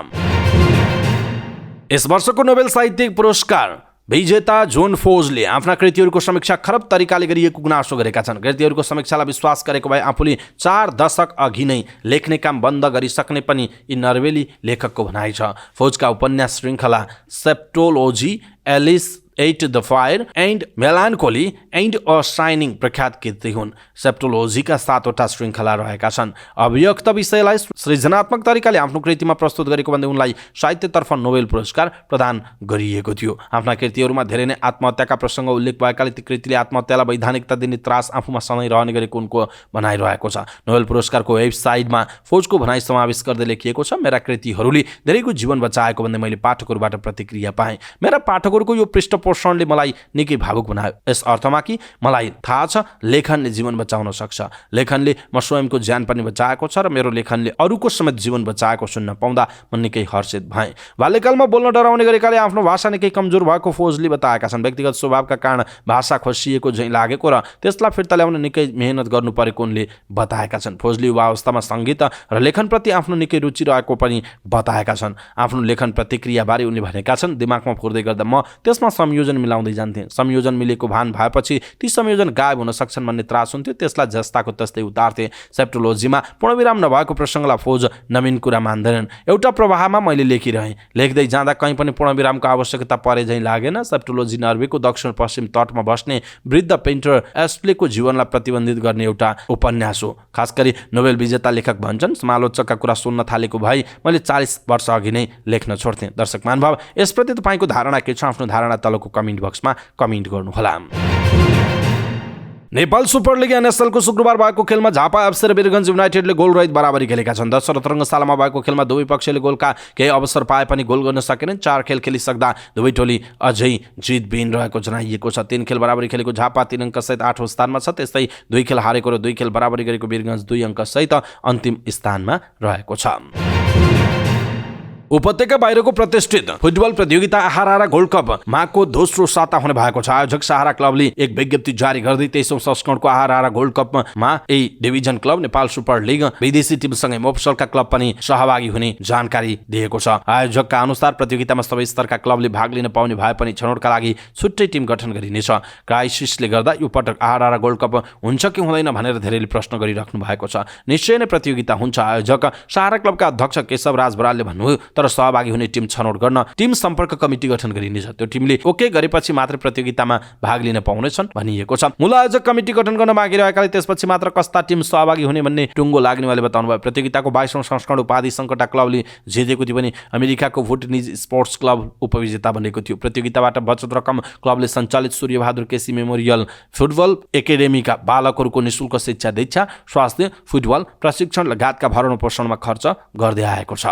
A: यस वर्षको नोबेल साहित्यिक पुरस्कार विजेता जोन फोजले आफ्ना कृतिहरूको समीक्षा खराब तरिकाले गरिएको गुनासो गरेका छन्। कृतिहरूको समीक्षालाई विश्वास गरेको भए आफूले 4 दशक अघि नै लेख्ने काम बन्द गरिसक्ने पनि यी नर्वेली लेखकको भनाइ छ। फोजका उपन्यास श्रृङ्खला septology, Aliss at the fire and melancholy and a shining प्रख्यात कृति हुन्। सेप्टोलोजीका 7वटा श्रृङ्खला रहेका छन्। अभिव्यक्त विषयलाई सृजनात्मक तरिकाले आफ्नो कृतिमा प्रस्तुत गरेको भन्दै उनलाई साहित्यतर्फ नोबेल पुरस्कार प्रदान गरिएको थियो। आफ्ना कृतिहरूमा धेरै नै आत्महत्याका प्रसङ्ग उल्लेख भएकाले ती कृतिले आत्महत्यालाई वैधानिकता दिने त्रास आफूमा सधैँ रहने गरेको उनको भनाइरहेको छ। नोबेल पुरस्कारको वेबसाइटमा फोजको भनाइ समावेश गर्दै लेखिएको छ, मेरा कृतिहरूले धेरैको जीवन बचाएको भन्दै मैले पाठकहरूबाट प्रतिक्रिया पाएँ। मेरा पाठकहरूको यो पृष्ठपोषणले मलाई निकै भावुक बनायो। यस अर्थमा कि मलाई थाहा छ लेखनले जीवन बचाउन सक्छ। लेखनले म स्वयंको ज्यान पनि बचाएको छ र मेरो लेखनले अरूको समेत जीवन बचाएको सुन्न पाउँदा म निकै हर्षित भएँ। बाल्यकालमा बोल्न डराउने गरेकाले आफ्नो भाषा निकै कमजोर भएको फोजले बताएका छन्। व्यक्तिगत स्वभावका कारण भाषा खोसिएको झैँ लागेको र त्यसलाई फिर्ता ल्याउन निकै मेहनत गर्नु परेको उनले बताएका छन्। फोजले युवा अवस्थामा सङ्गीत र लेखनप्रति आफ्नो निकै रुचि रहेको पनि बताएका छन्। आफ्नो लेखन प्रतिक्रियाबारे उनले भनेका छन्, दिमागमा फुर्दै गर्दा म त्यसमा संयोजन मिलाउँदै जान्थेँ। संयोजन मिलेको भान भएपछि ती संयोजन गायब हुन सक्छन् भन्ने त्रास हुन्थ्यो, त्यसलाई जस्ताको तस्तै उतार्थे। सेप्टोलोजीमा पूर्णविराम नभएको प्रसङ्गलाई फोज नवीन कुरा मान्दैनन्। एउटा प्रवाहमा मैले लेखिरहेँ, लेख्दै जाँदा कहीँ पनि पूर्णविरामको आवश्यकता परे झैँ लागेन। सेप्टोलोजी नर्वेको दक्षिण पश्चिम तटमा बस्ने वृद्ध पेन्टर एस्प्लेको जीवनलाई प्रतिबन्धित गर्ने एउटा उपन्यास हो। खास गरी नोबेल विजेता लेखक भन्छन्, समालोचकका कुरा सुन्न थालेको भए मैले 40 वर्ष अघि नै लेख्न छोड्थेँ। दर्शक महानुभाव, यसप्रति तपाईँको धारणा के छ? आफ्नो धारणा तलको कमेन्ट बक्समा कमेन्ट गर्नुहोला। नेपाल सुपर लिग एनएसएलको शुक्रबार भएको खेलमा झापा एफसी र वीरगञ्ज युनाइटेडले गोलरहित बराबरी खेलेका छन्। दशरथ रङ्गशालामा भएको खेलमा दुवै पक्षले गोलका केही अवसर पाए पनि गोल गर्न सकेनन्। 4 खेल खेलिसक्दा दुवै टोली अझै जितबिन रहेको जनाइएको छ। 3 खेल बराबरी खेलेको झापा 3 अङ्कसहित 8औं स्थानमा छ। त्यस्तै 2 खेल हारेको र 2 खेल बराबरी गरेको वीरगञ्ज 2 अङ्कसहित अन्तिम स्थानमा रहेको छ। उपत्यका बाहिरको प्रतिष्ठित फुटबल प्रतियोगिता आहारा गोल्ड कप माको दोस्रो साता हुने भएको छ। आयोजक सहारा क्लबले एक विज्ञप्ति जारी गर्दै 23औं संस्करणको आहारा गोल्ड कपमा A division club, Nepal super league, विदेशी टिमसँगै मोफसलका क्लब पनि सहभागी हुने जानकारी दिएको छ। आयोजकका अनुसार प्रतियोगितामा सबै स्तरका क्लबले भाग लिन पाउने भए पनि छनौटका लागि छुट्टै टिम गठन गरिनेछ। क्राइसिसले गर्दा यो पटक आहारा गोल्ड कप हुन्छ कि हुँदैन भनेर धेरैले प्रश्न गरिराख्नु भएको छ। निश्चय नै प्रतियोगिता हुन्छ, आयोजक सहारा क्लबका अध्यक्ष केशव राज बरालले भन्नुभयो। तर सहभागी हुने टिम छनौट गर्न टिम सम्पर्क कमिटी गठन गरिनेछ। त्यो टिमले ओके गरेपछि मात्र प्रतियोगितामा भाग लिन पाउनेछन् भनिएको छ। मूल आयोजक कमिटी गठन गर्न बाँकी रहेकाले त्यसपछि मात्र कस्ता टिम सहभागी हुने भन्ने टुङ्गो लाग्नेवाले बताउनुभयो। प्रतियोगिताको 22औं संस्करण उपाधि सङ्कटा क्लबले जितेको थियो भने अमेरिकाको वुडनिज स्पोर्ट्स क्लब उपविजेता बनेको थियो। प्रतियोगिताबाट बचत रकम क्लबले सञ्चालित सूर्यबहादुर केसी मेमोरियल फुटबल एकाडेमीका बालकहरूको निःशुल्क शिक्षा दीक्षा स्वास्थ्य फुटबल प्रशिक्षण लगायतका भरण पोषणमा खर्च गर्दै आएको छ।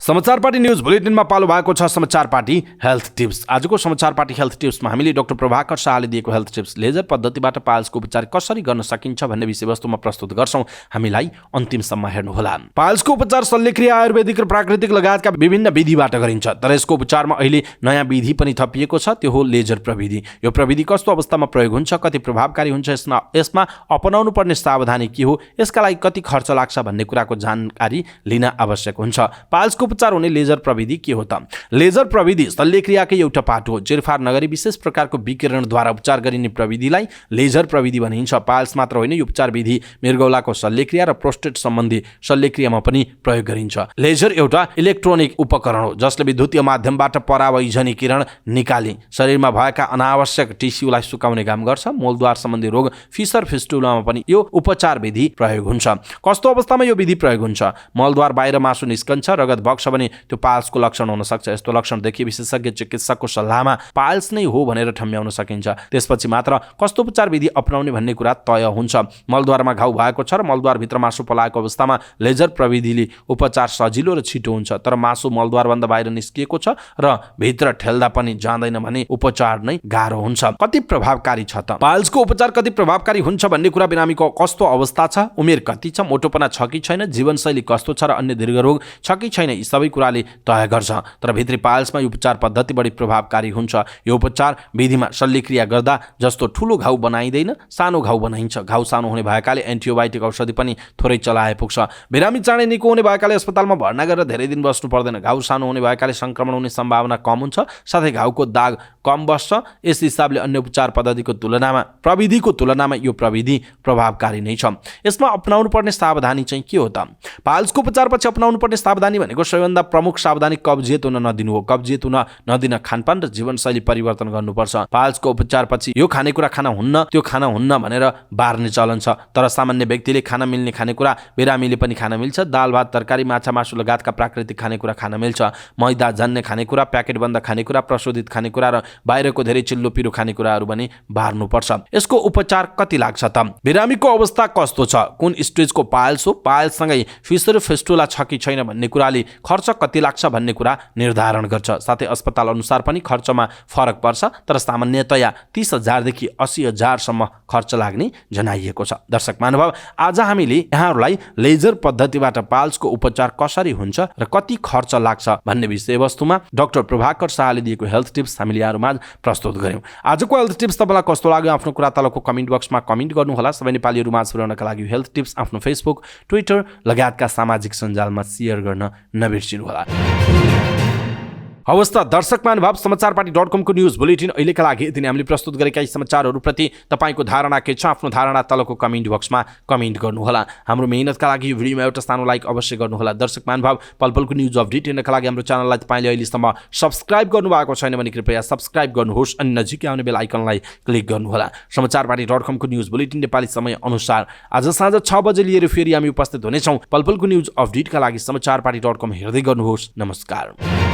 A: समाचार पार्टी न्यूज बुलेटिनमा पालो भएको छ समाचार पार्टी हेल्थ टिप्स। आजको समाचार पार्टी हेल्थ टिप्समा हामीले डाक्टर प्रभाकर शाहले दिएको हेल्थ टिप्स लेजर पद्धतिबाट पाइल्सको उपचार कसरी गर्न सकिन्छ भन्ने विषयवस्तुमा प्रस्तुत गर्छौं। हामीलाई अन्तिमसम्म हेर्नुहोला। पाइल्सको उपचार शल्यक्रिया आयुर्वेदिक र प्राकृतिक लगायतका विभिन्न विधिबाट गरिन्छ, तर यसको उपचारमा अहिले नयाँ विधि पनि थपिएको छ, त्यो हो लेजर प्रविधि। यो प्रविधि कस्तो अवस्थामा प्रयोग हुन्छ, कति प्रभावकारी हुन्छ, यसमा अपनाउनु पर्ने सावधानी के हो, यसका लागि कति खर्च लाग्छ भन्ने कुराको जानकारी लिन आवश्यक हुन्छ। पाइल्सको उपचार हुने लेजर प्रविधि के हो त? लेजर प्रविधि शल्यक्रियाकै एउटा पाटो हो। चिरफार नगरी विशेष प्रकारको विकिरणद्वारा उपचार गरिने प्रविधिलाई लेजर प्रविधि भनिन्छ। पाइल्स मात्र होइन, यो उपचार विधि मृगौलाको शल्यक्रिया र प्रोस्टेट सम्बन्धी शल्यक्रियामा पनि प्रयोग गरिन्छ। लेजर एउटा इलेक्ट्रोनिक उपकरण हो जसले विद्युतीय माध्यमबाट परावैजनी किरण निकाली शरीरमा भएका अनावश्यक टिस्युलाई सुकाउने काम गर्छ। मूलद्वार सम्बन्धी रोग फिसर फिस्टुलामा पनि यो उपचार विधि प्रयोग हुन्छ। कस्तो अवस्थामा यो विधि प्रयोग हुन्छ? मलद्वार बाहिर मासु निस्कन्छ, रगत बग्छ भने त्यो पाइल्सको लक्षण हुन सक्छ। यस्तो लक्षण देखि विशेषज्ञ चिकित्सकको सल्लाहमा पाइल्स नै हो भनेर ठम्ब्याउन सकिन्छ। त्यसपछि मात्र कस्तो उपचार विधि अपनाउने भन्ने कुरा तय हुन्छ। मलद्वारमा घाउ भएको छ र मलद्वारभित्र मासु पलाएको अवस्थामा लेजर प्रविधिले उपचार सजिलो र छिटो हुन्छ, तर मासु मलद्वारभन्दा बाहिर निस्किएको छ र भित्र ठेल्दा पनि जाँदैन भने उपचार नै गाह्रो हुन्छ। कति प्रभावकारी छ त? पाइल्सको उपचार कति प्रभावकारी हुन्छ भन्ने कुरा बिरामीको कस्तो अवस्था छ, उमेर कति छ, मोटोपना छ कि छैन, जीवनशैली कस्तो छ र अन्य दीर्घरोग छ कि छैन, यी सबै कुराले तय गर्छ। तर भित्री पाइल्समा यो उपचार पद्धति बढी प्रभावकारी हुन्छ। यो उपचार विधिमा शल्यक्रिया गर्दा जस्तो ठुलो घाउ बनाइँदैन, सानो घाउ बनाइन्छ। घाउ सानो हुने भएकाले एन्टिबायोटिक औषधि पनि थोरै चलाए पुग्छ। बिरामी चाँडै निको हुने भएकाले अस्पतालमा भर्ना गरेर धेरै दिन बस्नु पर्दैन। घाउ सानो हुने भएकाले संक्रमण हुने सम्भावना कम हुन्छ, साथै घाउको दाग कम बस्छ। यस हिसाबले अन्य उपचार पद्धतिको प्रविधिको तुलनामा यो प्रविधि प्रभावकारी नै छ। यसमा अपनाउनु पर्ने सावधानी चाहिँ के हो त? पाइल्सको उपचारपछि अपनाउनु पर्ने सावधानी भनेको सबैभन्दा प्रमुख सावधानी कब्जियत हुन नदिनु हो। कब्जियत हुन नदिन खानपान र जीवनशैली परिवर्तन गर्नुपर्छ। पाइल्सको उपचारपछि यो खानेकुरा खान हुन्न, त्यो खान हुन्न भनेर बार्ने चलन छ, तर सामान्य व्यक्तिले खान मिल्ने खानेकुरा बिरामीले पनि खान मिल्छ। दाल भात तरकारी माछा मासु लगायतका प्राकृतिक खानेकुरा खान मिल्छ। मैदा जन्य खानेकुरा, प्याकेटबन्द खानेकुरा, प्रशोधित खानेकुरा र बाहिरको धेरै चिल्लो पिरो खानेकुराहरू पनि बार्नुपर्छ। यसको उपचार कति लाग्छ त? बिरामीको अवस्था कस्तो छ, कुन स्टेजको पाइल्स हो, पाइल्ससँगै फिसर फिस्टुला छ कि छैन भन्ने कुराले खर्च कति लाग्छ भन्ने कुरा निर्धारण गर्छ। साथै अस्पताल अनुसार पनि खर्चमा फरक पर्छ, तर सामान्यतया 30,000 देखि 80,000 सम्म खर्च लाग्ने जनाइएको छ। दर्शक महानुभाव, आज हामीले यहाँहरूलाई लेजर पद्धतिबाट पाइल्सको उपचार कसरी हुन्छ र कति खर्च लाग्छ भन्ने विषयवस्तुमा डाक्टर प्रभाकर शाहले दिएको हेल्थ टिप्स हामीले यहाँहरूमाझ प्रस्तुत गर्यौं। आजको हेल्थ टिप्स तपाईँलाई कस्तो लाग्यो आफ्नो कुरा तलको कमेन्ट बक्समा कमेन्ट गर्नुहोला। सबै नेपालीहरू माझ पुर्याउनका लागि हेल्थ टिप्स आफ्नो फेसबुक, ट्विटर लगायतका सामाजिक सञ्जालमा सेयर गर्न नबिर्सिनुहोला। हवस् त दर्शक महानुभाव, समाचारपाटी.com को न्यूज बुलेटिन अहिलेका लागि यति नै। हामीले प्रस्तुत गरेका यी समाचारहरूप्रति तपाईँको धारणा के छ? आफ्नो धारणा तलको कमेन्ट बक्समा कमेन्ट गर्नुहोला। हाम्रो मेहनतका लागि यो भिडियोमा एउटा सानो लाइक अवश्य गर्नुहोला। दर्शक महानुभाव, पलपलको न्यूज अपडेट हेर्नका लागि हाम्रो च्यानललाई तपाईँले अहिलेसम्म सब्स्क्राइब गर्नुभएको छैन भने कृपया सब्स्क्राइब गर्नुहोस् अनि नजिकै आउने बेल आइकनलाई क्लिक गर्नुहोला। समाचारपाटी.com को न्यूज बुलेटिन नेपाली समय अनुसार आज साँझ 6 बजे लिएर फेरि हामी उपस्थित हुनेछौँ। पलपलको न्यूज अपडेटका लागि समाचारपाटी.com हेर्दै गर्नुहोस्। नमस्कार।